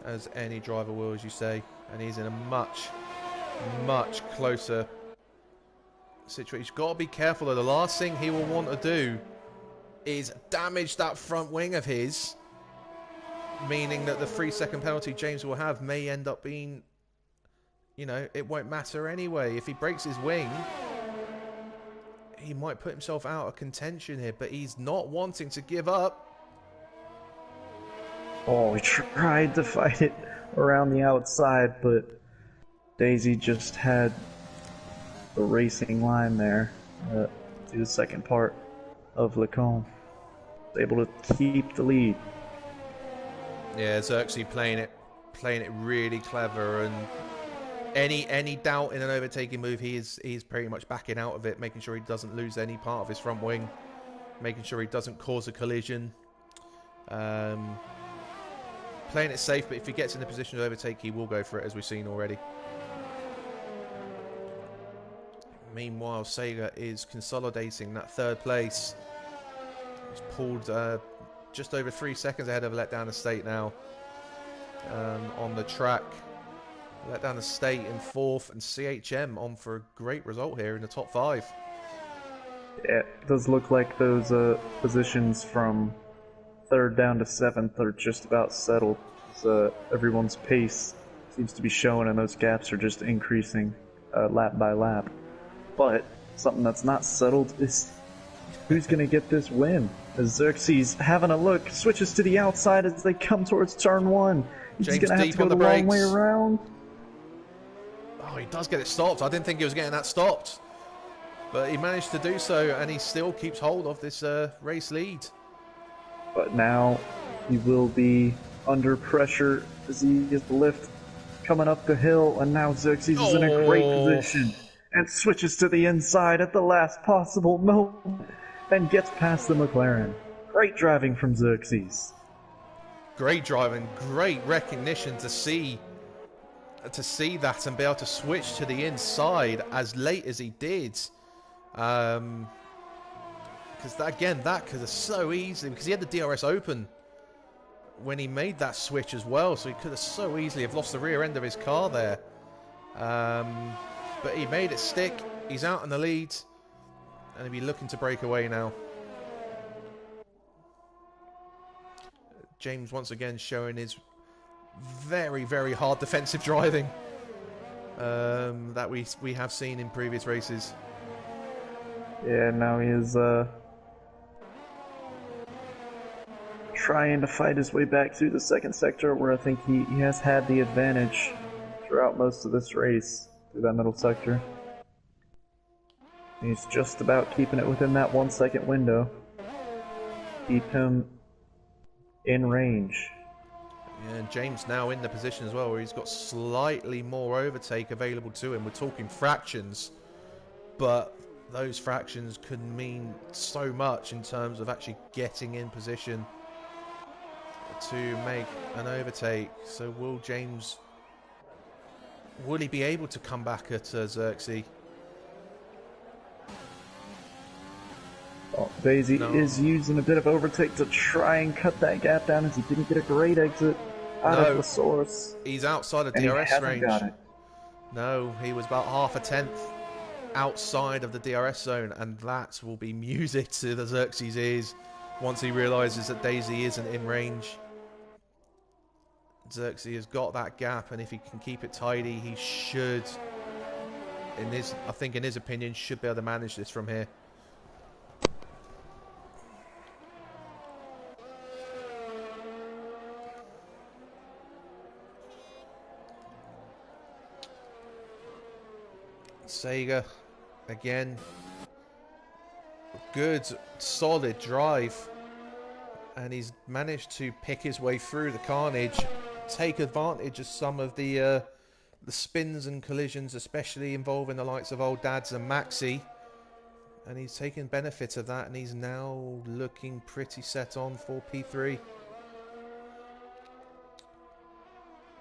as any driver will, as you say, and he's in a much, much closer situation. He's got to be careful though. The last thing he will want to do is damage that front wing of his, meaning that the 3-second penalty James will have may end up being, you know, it won't matter anyway. If he breaks his wing, he might put himself out of contention here, but he's not wanting to give up. Oh, he tried to fight it around the outside, but Daisy just had the racing line there to the second part of Lecombe. Able to keep the lead. Yeah, Xerxes playing it really clever, and any doubt in an overtaking move, he's pretty much backing out of it, making sure he doesn't lose any part of his front wing, making sure he doesn't cause a collision. Playing it safe, but if he gets in the position to overtake, he will go for it, as we've seen already. Meanwhile, Sega is consolidating that third place. He's pulled just over 3 seconds ahead of Letdown Estate now on the track. Letdown Estate in fourth, and CHM on for a great result here in the top 5. Yeah, it does look like those positions from third down to 7th are just about settled. Everyone's pace seems to be showing, and those gaps are just increasing lap by lap. But something that's not settled is who's going to get this win. As Xerxes, having a look, switches to the outside as they come towards turn 1. He's going to have to go the long way around. Oh, he does get it stopped. I didn't think he was getting that stopped. But he managed to do so, and he still keeps hold of this race lead. But now he will be under pressure as he gets the lift coming up the hill, and now Xerxes is in a great position and switches to the inside at the last possible moment and gets past the McLaren. Great driving from Xerxes. Great driving, great recognition to see that and be able to switch to the inside as late as he did. Because that could have so easily, because he had the DRS open when he made that switch as well, so he could have so easily have lost the rear end of his car there. But he made it stick. He's out in the lead, and he'll be looking to break away now. James once again showing his very, very hard defensive driving that we have seen in previous races. Yeah, now he is trying to fight his way back through the second sector, where I think he has had the advantage throughout most of this race, through that middle sector. He's just about keeping it within that 1 second window. Keep him in range. Yeah, and James now in the position as well where he's got slightly more overtake available to him. We're talking fractions, but those fractions could mean so much in terms of actually getting in position to make an overtake. So will he be able to come back at Xerxes? Oh, Daisy is using a bit of overtake to try and cut that gap down, as he didn't get a great exit out of the source. He's outside of DRS range. No, he was about half a tenth outside of the DRS zone, and that will be music to the Xerxes' ears once he realises that Daisy isn't in range. Xerxes has got that gap, and if he can keep it tidy, he should, in his opinion, should be able to manage this from here. Sega Again, good, solid drive. And he's managed to pick his way through the carnage, take advantage of some of the spins and collisions, especially involving the likes of Old Dads and Maxi. And he's taken benefit of that, and he's now looking pretty set on for P3.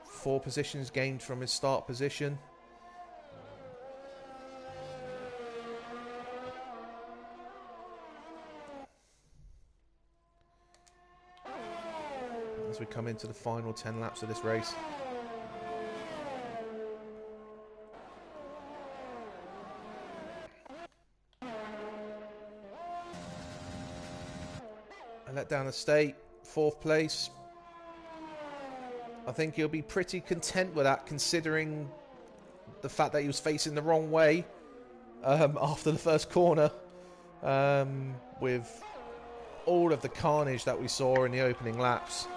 4 positions gained from his start position. As we come into the final 10 laps of this race. I let down the state, 4th place. I think he'll be pretty content with that, considering the fact that he was facing the wrong way after the first corner, with all of the carnage that we saw in the opening laps.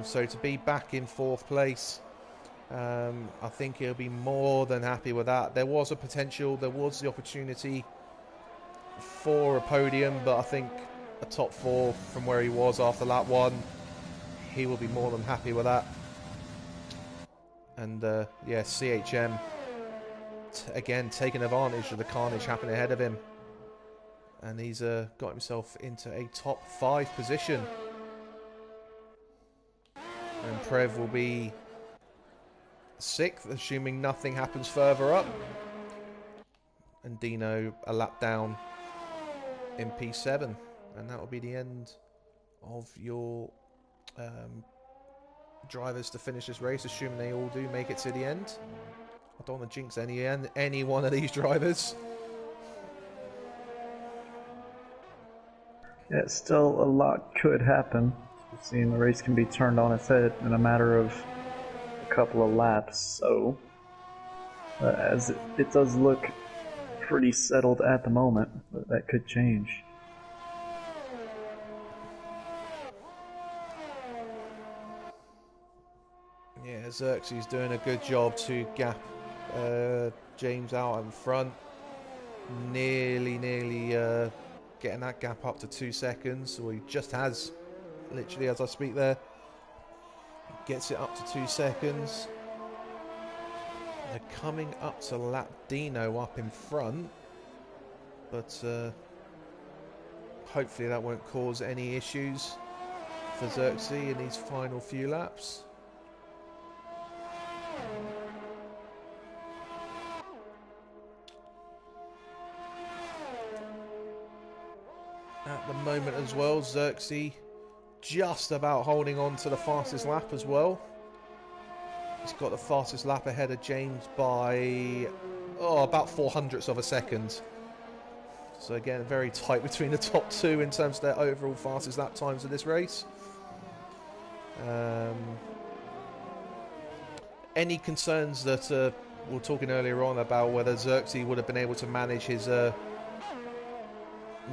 So to be back in 4th place, I think he'll be more than happy with that. There was a potential, there was the opportunity for a podium, but I think a top 4 from where he was after lap 1, he will be more than happy with that. And yeah, CHM again taking advantage of the carnage happening ahead of him, and he's got himself into a top 5 position. And Prev will be 6th, assuming nothing happens further up, and Dino a lap down in P7. And that will be the end of your drivers to finish this race, assuming they all do make it to the end. I don't want to jinx any one of these drivers. Yeah, still a lot could happen. We've seen the race can be turned on its head in a matter of a couple of laps, so as it does look pretty settled at the moment, but that could change. Yeah, Xerxes doing a good job to gap James out in front. Nearly getting that gap up to 2 seconds. Well, he just has, literally as I speak there. Gets it up to 2 seconds. They're coming up to lap Dino up in front. But hopefully that won't cause any issues for Xerxes in these final few laps. At the moment as well, Xerxes just about holding on to the fastest lap as well. He's got the fastest lap ahead of James by about 0.04 of a second. So again, very tight between the top 2 in terms of their overall fastest lap times of this race. Any concerns that we were talking earlier on about whether Xerxes would have been able to manage his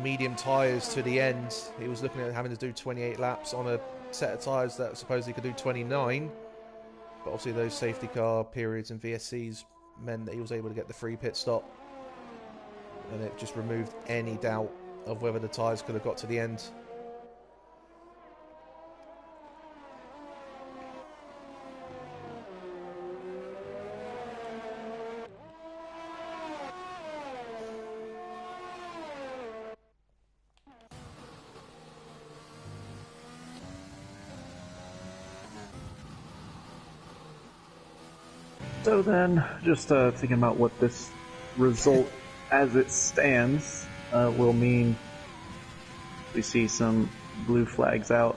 medium tyres to the end? He was looking at having to do 28 laps on a set of tyres that supposedly could do 29, but obviously those safety car periods and VSCs meant that he was able to get the free pit stop, and it just removed any doubt of whether the tyres could have got to the end. So then, just thinking about what this result as it stands will mean. We see some blue flags out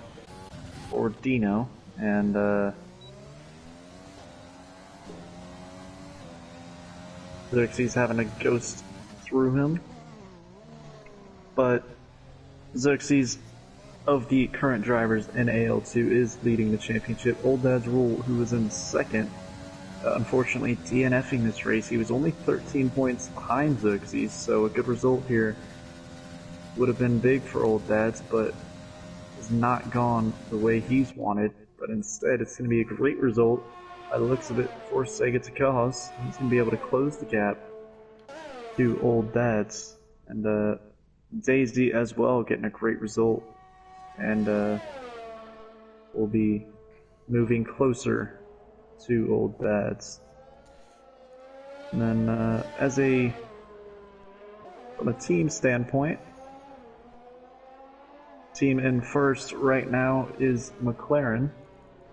for Dino, and Xerxes having a ghost through him. But Xerxes, of the current drivers in AL2, is leading the championship. Old Dad's Rule, who was in second, unfortunately DNFing this race. He was only 13 points behind Xerxes, so a good result here would have been big for Old Dad's, but has not gone the way he's wanted. But instead, it's going to be a great result by the looks of it for Sega Takahas. He's going to be able to close the gap two old dads. And Daisy as well getting a great result. And we'll be moving closer to old dads. And then from a team standpoint, team in first right now is McLaren.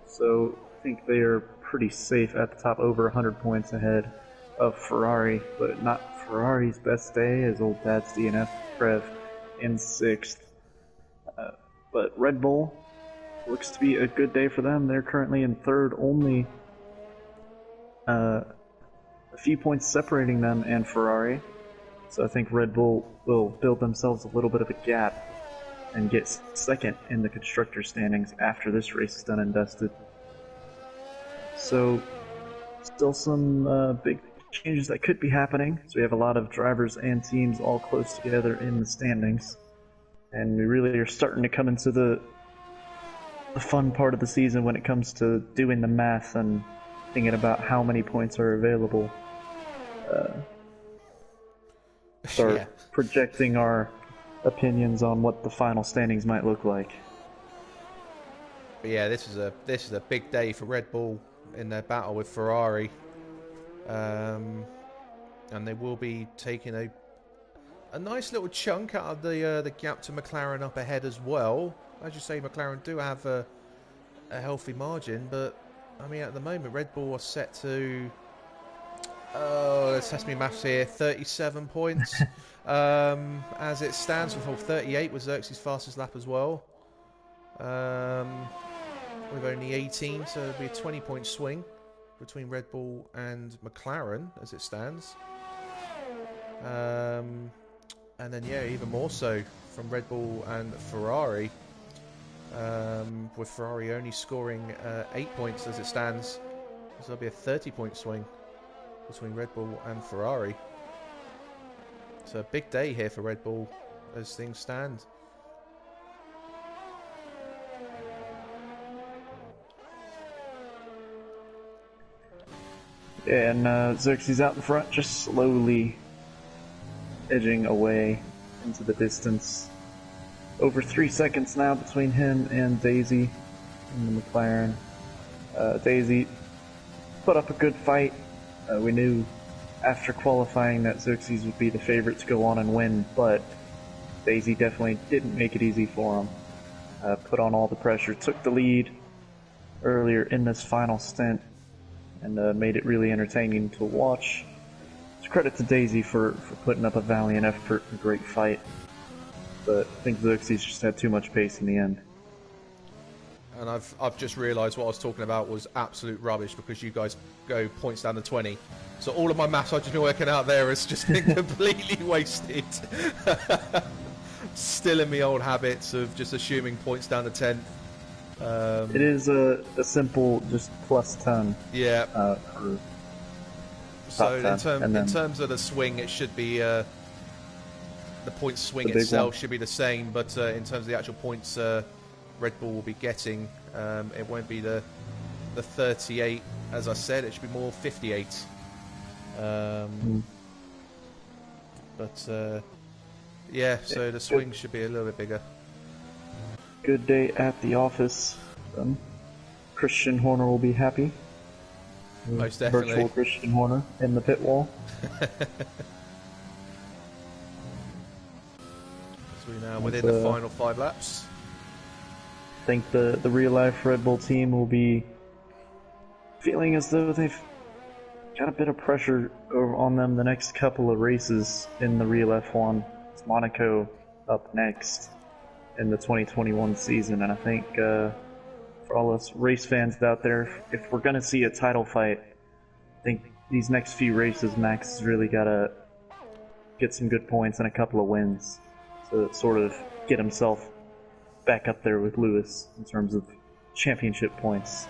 So I think they are pretty safe at the top, over 100 points ahead of Ferrari, but not Ferrari's best day, as old dad's DNF Trev in sixth. But Red Bull looks to be a good day for them. They're currently in third, only a few points separating them and Ferrari. So I think Red Bull will build themselves a little bit of a gap and get second in the constructor standings after this race is done and dusted. So still some big changes that could be happening. So we have a lot of drivers and teams all close together in the standings. And we really are starting to come into the fun part of the season when it comes to doing the math and thinking about how many points are available. Start projecting our opinions on what the final standings might look like. But yeah, this is a big day for Red Bull in their battle with Ferrari, and they will be taking a nice little chunk out of the gap to McLaren up ahead as well. As you say, McLaren do have a healthy margin, but I mean at the moment Red Bull are set to, let's test me maths here, 37 points as it stands, with 38 with Xerxes' fastest lap as well. With only 18, so it'll be a 20-point swing between Red Bull and McLaren as it stands. And then, yeah, even more so from Red Bull and Ferrari, with Ferrari only scoring 8 points as it stands. So there'll be a 30-point swing between Red Bull and Ferrari. So a big day here for Red Bull as things stand. Yeah, and Xerxes out in front, just slowly edging away into the distance. Over 3 seconds now between him and Daisy in the McLaren. Daisy put up a good fight. We knew after qualifying that Xerxes would be the favorite to go on and win, but Daisy definitely didn't make it easy for him. Put on all the pressure, took the lead earlier in this final stint, and made it really entertaining to watch. It's credit to Daisy for putting up a valiant effort, a great fight. But I think Xerxes just had too much pace in the end. And I've just realised what I was talking about was absolute rubbish, because you guys go points down to 20. So all of my maths I've just been working out there is just been completely wasted. Still in my old habits of just assuming points down to 10. It is a simple just plus 10. Yeah. For so in terms of the swing, it should be the point swing itself should be the same, but in terms of the actual points Red Bull will be getting, it won't be the 38 as I said. It should be more 58. But yeah, so the swing should be a little bit bigger. Good day at the office. Christian Horner will be happy. Most definitely. Virtual Christian Horner in the pit wall. So we're now within the final 5 laps. I think the real life Red Bull team will be feeling as though they've got a bit of pressure on them the next couple of races in the real F1. It's Monaco up next in the 2021 season, and I think for all us race fans out there, if we're going to see a title fight, I think these next few races Max has really got to get some good points and a couple of wins to sort of get himself back up there with Lewis in terms of championship points.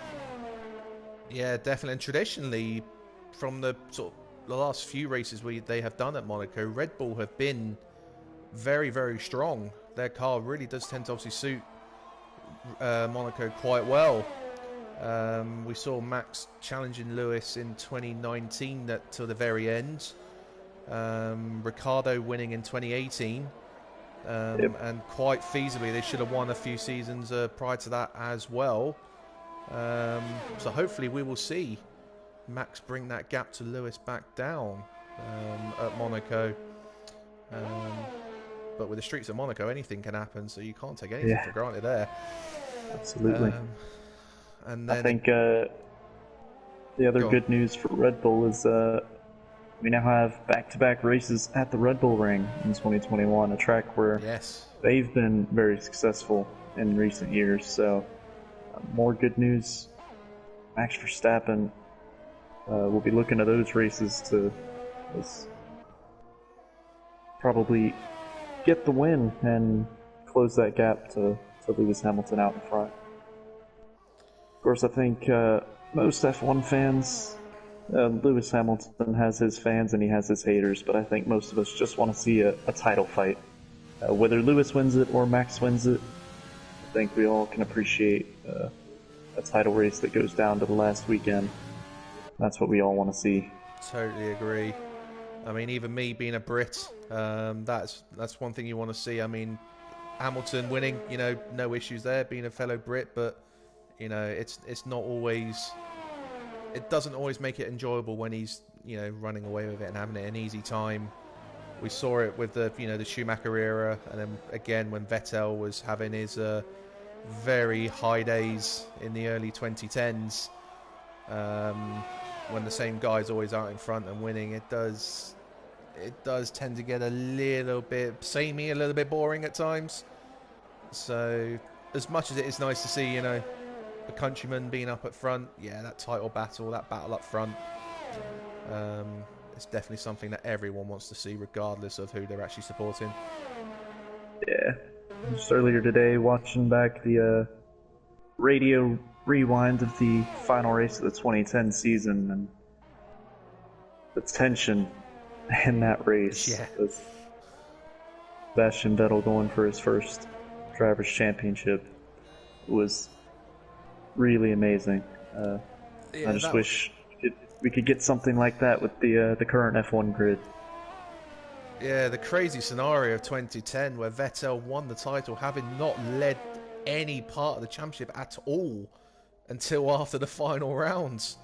Yeah, definitely. And traditionally, from the last few races they have done at Monaco, Red Bull have been very, very strong. Their car really does tend to obviously suit Monaco quite well. We saw Max challenging Lewis in 2019 to the very end, Ricardo winning in 2018. Yep. And quite feasibly, they should have won a few seasons prior to that as well. So hopefully we will see Max bring that gap to Lewis back down at Monaco. But with the streets of Monaco, anything can happen, so you can't take anything for Yeah, granted there. absolutely. And I then think the other go on. good news for Red Bull is we now have back-to-back races at the Red Bull Ring in 2021, a track where Yes. they've been very successful in recent years. So, more good news. Max Verstappen will be looking at those races to probably get the win and close that gap to Lewis Hamilton out in front. Of course, I think most F1 fans, Lewis Hamilton has his fans and he has his haters, but I think most of us just want to see a title fight. Whether Lewis wins it or Max wins it, I think we all can appreciate a title race that goes down to the last weekend. That's what we all want to see. Totally agree. I mean, even me being a Brit, that's one thing you want to see. I mean, Hamilton winning, no issues there, being a fellow Brit, but it's not always. It doesn't always make it enjoyable when he's running away with it and having it an easy time. We saw it with the Schumacher era, and then again when Vettel was having his very high days in the early 2010s. When the same guy's always out in front and winning, it does tend to get a little bit samey, a little bit boring at times. So as much as it is nice to see, a countryman being up at front, that title battle, that battle up front, it's definitely something that everyone wants to see, regardless of who they're actually supporting. Yeah. Just earlier today, watching back the radio rewind of the final race of the 2010 season, and the tension in that race with Sebastian Vettel going for his first Drivers' Championship was really amazing. I just wish we could get something like that with the current F1 grid. Yeah, the crazy scenario of 2010 where Vettel won the title having not led any part of the championship at all until after the final rounds.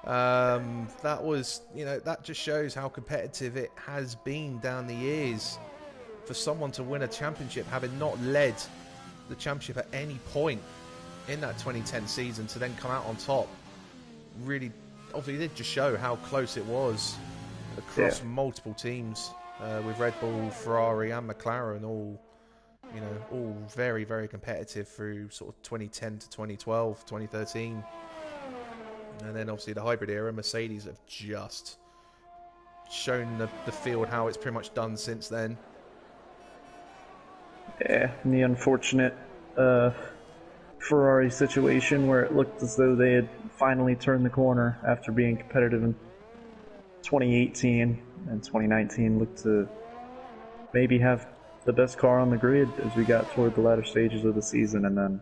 That was, that just shows how competitive it has been down the years. For someone to win a championship having not led the championship at any point in that 2010 season to then come out on top, really, obviously did just show how close it was across multiple teams, with Red Bull, Ferrari and McLaren all very, very competitive through sort of 2010 to 2012, 2013. And then obviously the hybrid era, Mercedes have just shown the field how it's pretty much done since then. Yeah, and the unfortunate Ferrari situation where it looked as though they had finally turned the corner after being competitive in 2018, and 2019 looked to maybe have the best car on the grid as we got toward the latter stages of the season, and then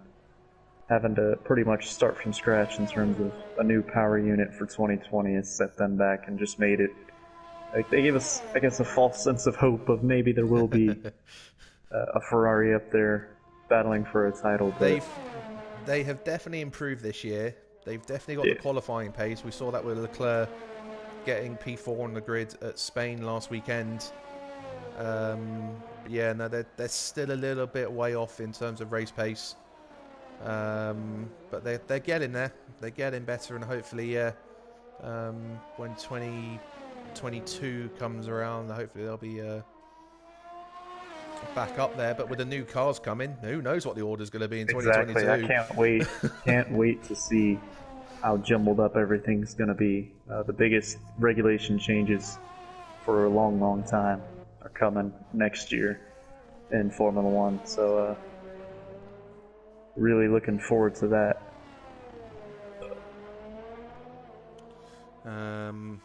having to pretty much start from scratch in terms of a new power unit for 2020 has set them back and just made it, like, they gave us, I guess, a false sense of hope of maybe there will be a Ferrari up there battling for a title. But they have definitely improved this year. They've definitely got the qualifying pace. We saw that with Leclerc getting P4 on the grid at Spain last weekend. They're still a little bit way off in terms of race pace. But they're getting there. They're getting better, and hopefully, when 2022 comes around, hopefully they'll be back up there. But with the new cars coming, who knows what the order's going to be in 2022? Exactly. I can't wait. Can't wait to see how jumbled up everything's going to be. The biggest regulation changes for a long, long time are coming next year in Formula One. So, really looking forward to that.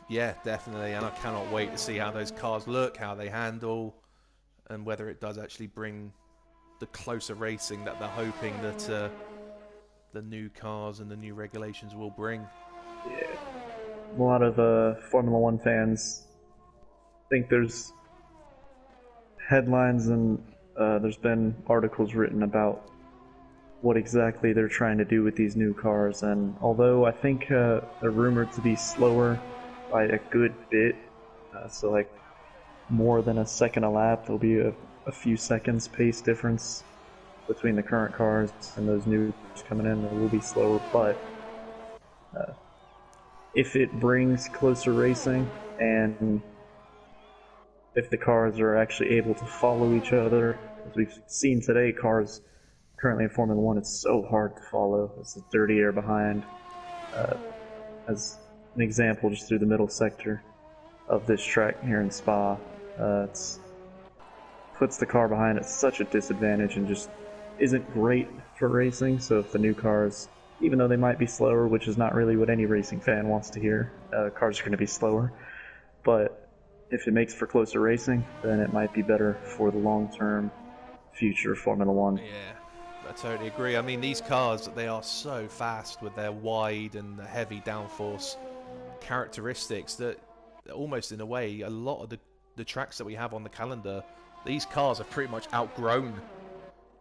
Yeah, definitely, and I cannot wait to see how those cars look, how they handle, and whether it does actually bring the closer racing that they're hoping that the new cars and the new regulations will bring. Yeah, a lot of Formula One fans think there's headlines and there's been articles written about what exactly they're trying to do with these new cars. And although I think they're rumored to be slower by a good bit, so like more than a second a lap, there'll be a few seconds pace difference between the current cars and those new cars coming in. They will be slower, but if it brings closer racing and if the cars are actually able to follow each other, as we've seen today, cars currently in Formula One, it's so hard to follow. It's a dirty air behind. As an example, just through the middle sector of this track here in Spa, it puts the car behind at such a disadvantage and just isn't great for racing. So if the new cars, even though they might be slower, which is not really what any racing fan wants to hear, cars are going to be slower, but if it makes for closer racing, then it might be better for the long-term future of Formula One. Yeah, I totally agree. I mean, these cars, they are so fast with their wide and heavy downforce characteristics that almost in a way, a lot of the tracks that we have on the calendar, these cars have pretty much outgrown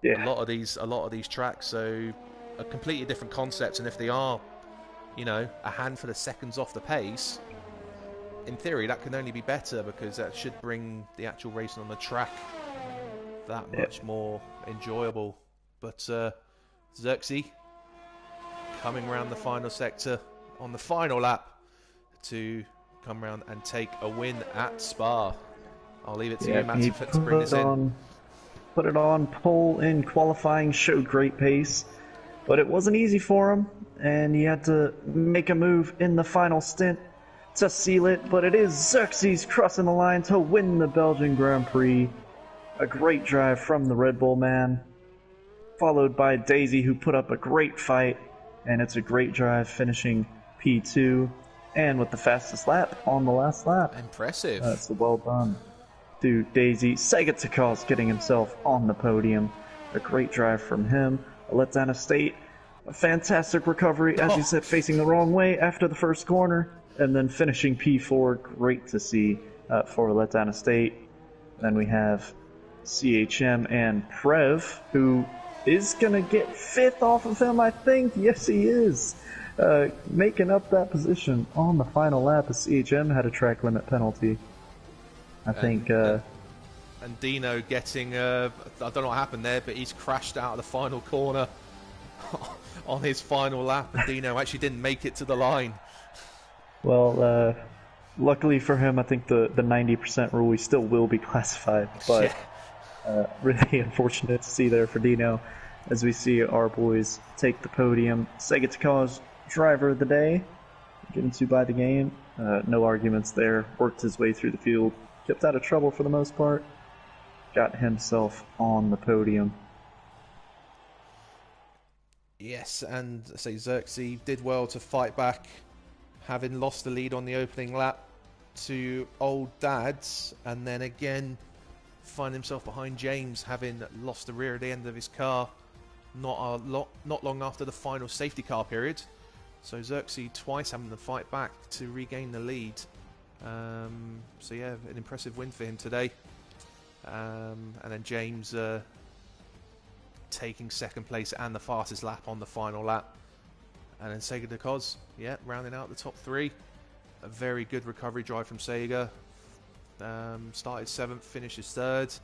a lot of these tracks. So a completely different concept, and if they are, you know, a handful of seconds off the pace, in theory that can only be better, because that should bring the actual racing on the track that much more enjoyable. But Xerxes coming around the final sector on the final lap to come around and take a win at Spa. I'll leave it to you, Matt, to bring this in. Put it on pole in qualifying, showed great pace, but it wasn't easy for him, and he had to make a move in the final stint to seal it. But it is Xerxes crossing the line to win the Belgian Grand Prix. A great drive from the Red Bull man, followed by Daisy, who put up a great fight, and it's a great drive, finishing P2 and with the fastest lap on the last lap. Impressive. So well done to Daisy. Segatakos getting himself on the podium. A great drive from him. A letdown of State. A fantastic recovery, as you said, facing the wrong way after the first corner, and then finishing P4. Great to see for a letdown of State. Then we have CHM and Prev, who is going to get 5th off of him, I think. Yes, he is. Making up that position on the final lap, as CHM had a track limit penalty. I think. And Dino getting, I don't know what happened there, but he's crashed out of the final corner on his final lap, and Dino actually didn't make it to the line. Well, luckily for him, I think the 90% rule, he still will be classified, but really unfortunate to see there for Dino, as we see our boys take the podium. Segatakos, driver of the day, given to by the game. No arguments there. Worked his way through the field, kept out of trouble for the most part, got himself on the podium. Yes, and say Xerxes did well to fight back, having lost the lead on the opening lap to Old Dads, and then again find himself behind James, having lost the rear at the end of his car not long after the final safety car period. So Xerxes twice having to fight back to regain the lead. So yeah, an impressive win for him today. And then James taking second place and the fastest lap on the final lap. And then Sega de Cos, yeah, rounding out the top 3. A very good recovery drive from Sega. Started 7th, finished 3rd.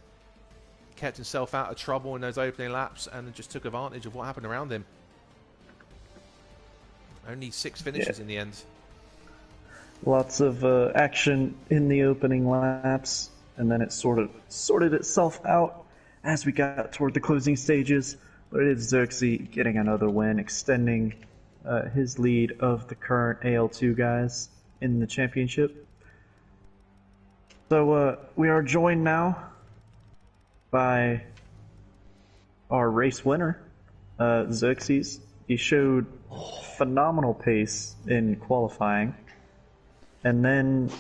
Kept himself out of trouble in those opening laps and just took advantage of what happened around him. Only 6 finishes in the end. Lots of action in the opening laps, and then it sort of sorted itself out as we got toward the closing stages. But it is Xerxes getting another win, extending his lead of the current AL2 guys in the championship. So we are joined now by our race winner, Xerxes. He showed phenomenal pace in qualifying, and then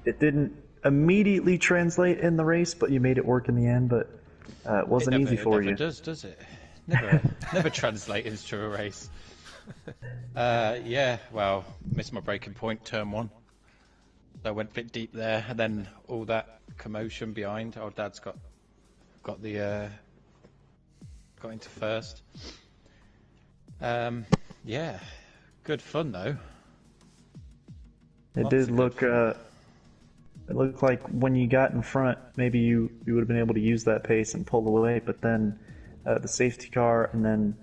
it didn't immediately translate in the race, but you made it work in the end. But it wasn't easy for you. It never does it? Never translates to a race. Yeah, well, missed my braking point, turn 1. I went a bit deep there, and then all that commotion behind. Old Dad's got into first. Yeah, good fun though. It Lots did of good look. fun. It looked like when you got in front, maybe you would have been able to use that pace and pull away, but then the safety car and then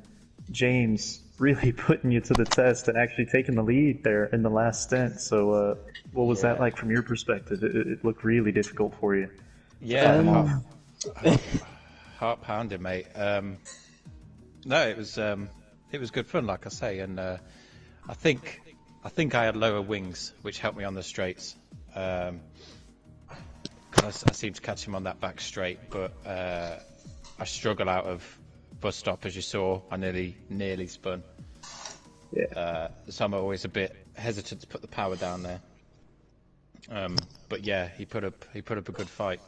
James really putting you to the test and actually taking the lead there in the last stint. So, what was that Yeah. like from your perspective? It looked really difficult for you. Yeah, heart pounding, mate. No, it was good fun, like I say, and I think I had lower wings, which helped me on the straights. 'Cause I seemed to catch him on that back straight, but I struggle out of bus stop, as you saw. I nearly spun. Yeah. So I'm always a bit hesitant to put the power down there. But yeah, he put up a good fight.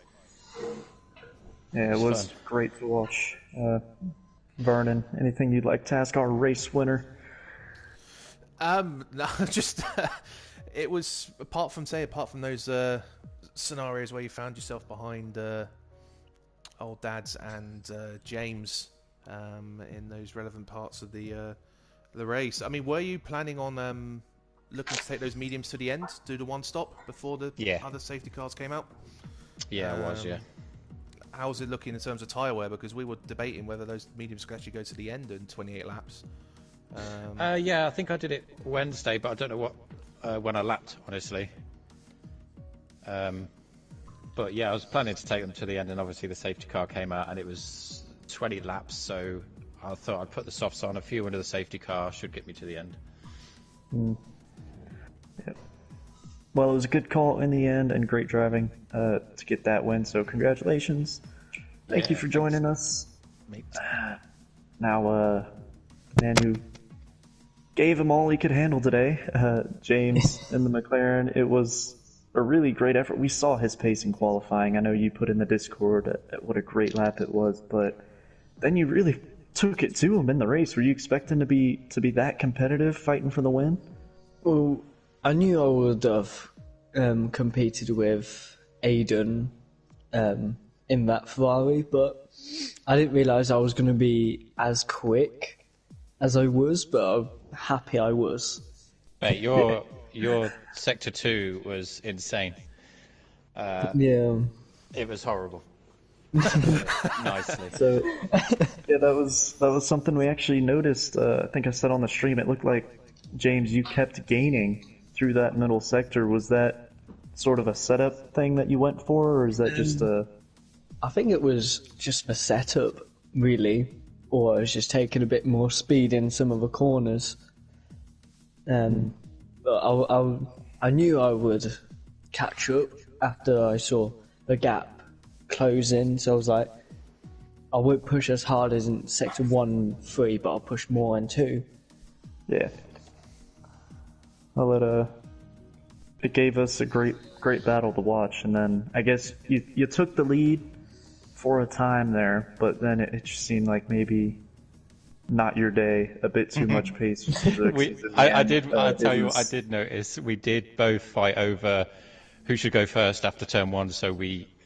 Yeah, it was fun. great to watch. Vernon, anything you'd like to ask our race winner? No, just it was apart from those scenarios where you found yourself behind old Dads and James in those relevant parts of the race. I mean, were you planning on looking to take those mediums to the end, do the one stop before the Yeah. other safety cars came out? Yeah, I was, yeah. How's it looking in terms of tyre wear? Because we were debating whether those mediums could actually go to the end in 28 laps. Yeah, I think I did it Wednesday, but I don't know what when I lapped, honestly. But yeah, I was planning to take them to the end, and obviously the safety car came out, and it was 20 laps, so I thought I'd put the softs on. A few under the safety car should get me to the end. Yep. Well, it was a good call in the end and great driving to get that win. So congratulations. Thank you for joining us. Mate. Now, man who gave him all he could handle today, James in the McLaren. It was a really great effort. We saw his pace in qualifying. I know you put in the Discord what a great lap it was, but then you really took it to him in the race. Were you expecting to be that competitive, fighting for the win? Well, I knew I would have competed with Aiden in that Ferrari, but I didn't realise I was going to be as quick as I was, but I'm happy I was. Mate, your sector 2 was insane. Yeah. It was horrible. Nicely. So Yeah, that was something we actually noticed. I think I said on the stream, it looked like, James, you kept gaining through that middle sector. Was that sort of a setup thing that you went for, or is that just a... I think it was just a setup, really, or I was just taking a bit more speed in some of the corners. But I knew I would catch up after I saw the gap closing, so I was like, I won't push as hard as in sector 1, 3, but I'll push more in 2. Yeah. Well, it gave us a great battle to watch, and then I guess you took the lead for a time there, but then it just seemed like maybe not your day, a bit too much pace. I tell you what, I did notice we did both fight over who should go first after turn 1, so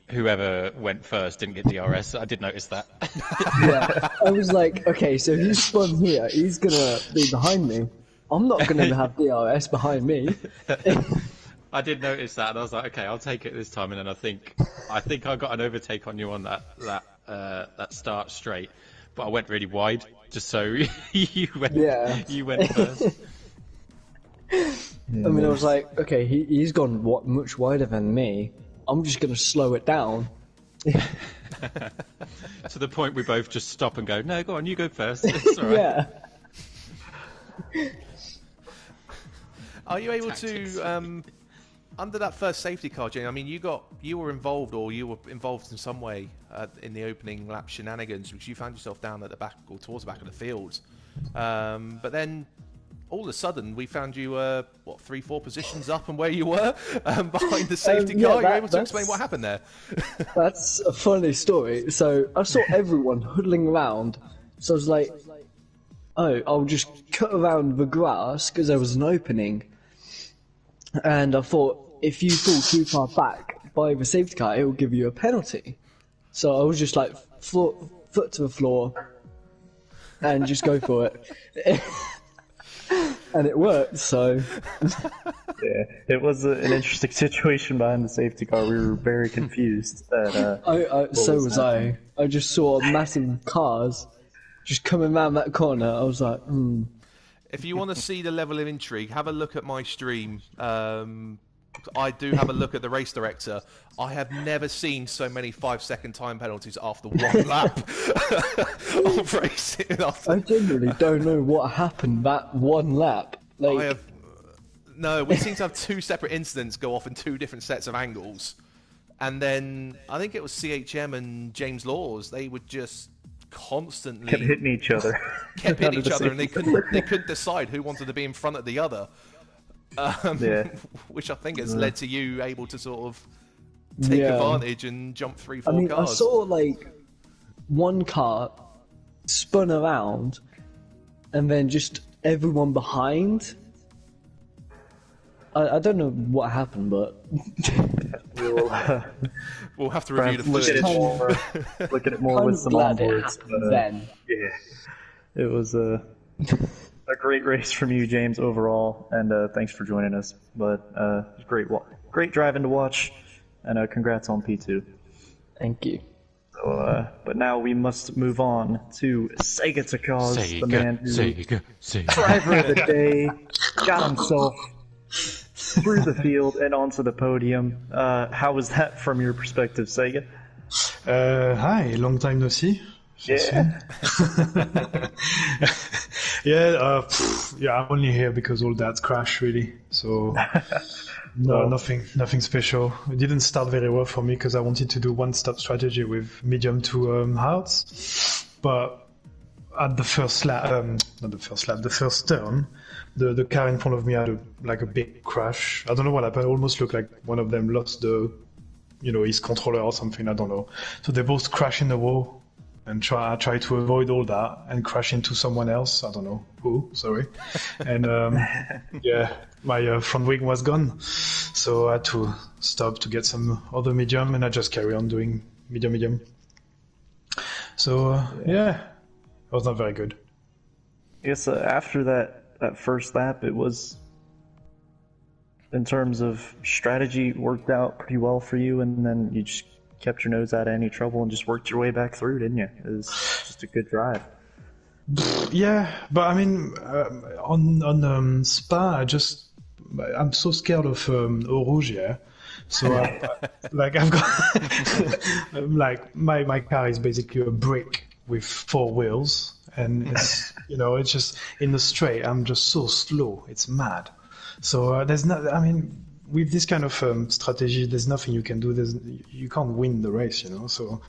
whoever went first didn't get DRS. I did notice that. Yeah, I was like, okay, so he spun here, he's gonna be behind me. I'm not gonna have DRS behind me. I did notice that, and I was like, okay, I'll take it this time. And then I think I got an overtake on you on that start straight, but I went really wide just so you went first. I mean, I was like, okay, he's gone much wider than me. I'm just gonna slow it down. To the point we both just stop and go, no, go on, you go first. It's all right. Yeah. Are you able to, under that first safety car, Jane? I mean, you were involved in some way in the opening lap shenanigans, because you found yourself down at the back or towards the back of the field. But then, all of a sudden, we found you 3-4 positions up and where you were behind the safety car. You're able to explain what happened there? That's a funny story. So I saw everyone huddling around, so I was like, oh, I'll just cut around the grass because there was an opening. And I thought if you fall too far back by the safety car, it will give you a penalty. So I was just like, foot to the floor, and just go for it. And it worked, so... Yeah, it was an interesting situation behind the safety car. We were very confused. So was I. I just saw massive cars just coming around that corner. I was like, If you want to see the level of intrigue, have a look at my stream. I do have a look at the race director. I have never seen so many 5-second time penalties after one lap of racing. I genuinely don't know what happened that one lap. Like, No, we seem to have 2 separate incidents go off in 2 different sets of angles. And then I think it was CHM and James Laws. They would just constantly kept hitting each other. And they couldn't decide who wanted to be in front of the other. Which I think has led to you able to sort of take advantage and jump 3-4 cars. I saw like one car spun around and then just everyone behind. I don't know what happened, but we'll have to review the footage. Look at it more with some onboards. Then. Yeah, it was a great race from you, James, overall, and thanks for joining us. But it was great driving to watch, and congrats on P2. Thank you. So, but now we must move on to Sega Takaz, the man who driver of the day, got himself through the field and onto the podium. How was that from your perspective, Sega? Hi, long time no see. Yeah. I'm only here because all that crashed, really. So, no, nothing special. It didn't start very well for me because I wanted to do one-stop strategy with medium to hards. But at the first lap, the first turn, the car in front of me had a big crash. I don't know what happened. It almost looked like one of them lost his controller or something. I don't know. So they both crashed in the wall. And try to avoid all that and crash into someone else. I don't know who. Sorry. And my front wing was gone, so I had to stop to get some other medium, and I just carry on doing medium. So it was not very good. I guess after that first lap, it was, in terms of strategy, worked out pretty well for you, and then you just kept your nose out of any trouble and just worked your way back through, didn't you? It was just a good drive. Yeah, but I mean, on Spa, I'm so scared of Eau Rouge, yeah. So I've got my car is basically a brick with 4 wheels, and it's it's just in the straight. I'm just so slow. It's mad. So there's not. I mean, with this kind of strategy, there's nothing you can do. You can't win the race, So,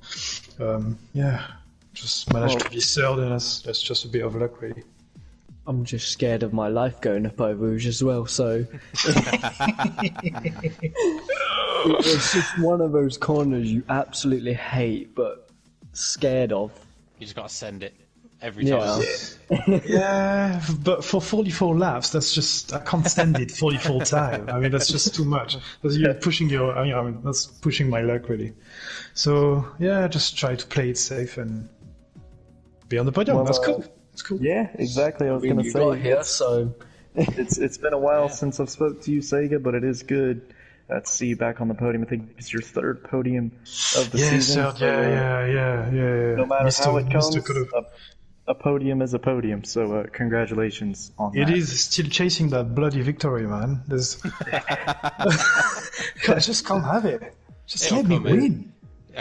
just managed to be third, and that's just a bit of luck, really. I'm just scared of my life going up Eau Rouge as well, so... It's just one of those corners you absolutely hate, but scared of. You just gotta send it every time. Yeah, but for 44 laps, that's just, I can't stand it 44 times. I mean, that's just too much. You're pushing that's pushing my luck, really. So, just try to play it safe and be on the podium. Well, that's cool. It's cool. Yeah, exactly. I was going to say. Got here, so... It's been a while since I've spoke to you, Sega, but it is good to see you back on the podium. I think it's your 3rd podium of the season. Yeah. No matter how it comes, a podium is a podium. So congratulations on that. It is still chasing that bloody victory, man. I just can't have it. Just let me win.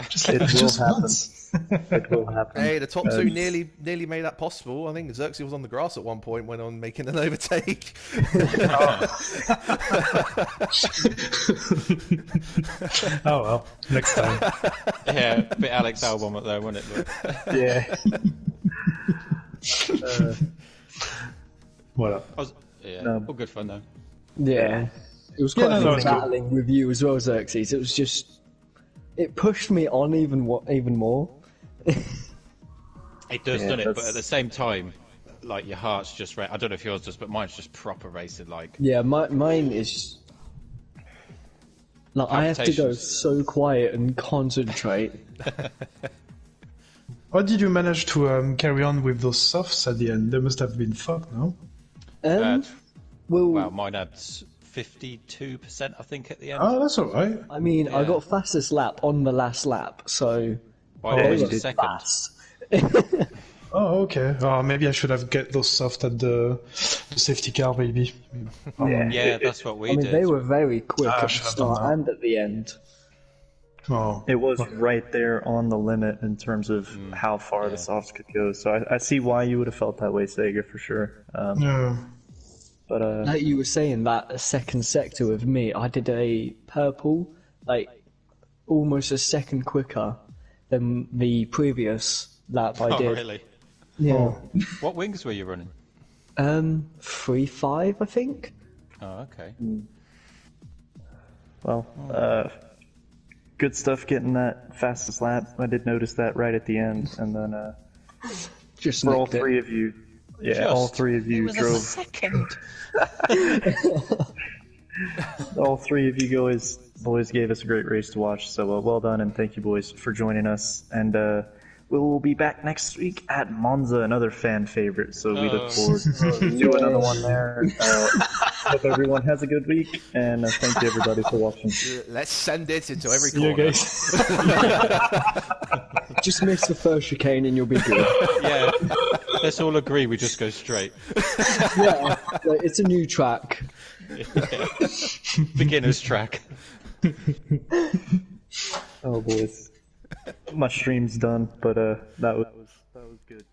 Just let me just once. It will happen. Hey, the top 2 nearly made that possible. I think Xerxes was on the grass at one point, went on making an overtake. Oh well, next time. Yeah, a bit Alex Albon up there, wasn't it? But... Yeah. What up? All good fun though. Yeah. It was quite fun battling with you as well, Xerxes. It was just... It pushed me on even more. It does, doesn't it? But at the same time, like, your heart's just... I don't know if yours does, but mine's just proper racing, like... Yeah, mine is... Like, I have to go Palpitations. so quiet and concentrate. How did you manage to carry on with those softs at the end? They must have been fucked, no? Well, Wow, mine had 52%, I think, at the end. Oh, that's alright. I mean, I Yeah. got fastest lap on the last lap, so Why yeah, was you it did second? fast. Oh, okay. Oh, maybe I should have get those soft at the safety car, maybe. Yeah, that's what we I mean, did. they were very quick I at the should have done start that. and at the end. Oh, It was right there on the limit in terms of how far the softs could go. So I see why you would have felt that way, Sega, for sure. yeah. But Like you were saying, that second sector with me, I did a purple, like almost a second quicker than the previous lap I Oh, did. really? Yeah. What wings were you running? 3.5, I think. Oh, okay. well, good stuff getting that fastest lap. I did notice that right at the end, and then Just for all nicked it. three of you, all three of you drove. second. All three of you boys gave us a great race to watch. So well done, and thank you, boys, for joining us. And we will be back next week at Monza, another fan favorite. So we look forward to do another one there. Hope everyone has a good week, and thank you everybody for watching. Let's send it into every See you corner. guys. Just miss the first chicane and you'll be good. Yeah. Let's all agree we just go straight. Yeah, like, it's a new track. Beginner's track. Oh boys, my stream's done, but that was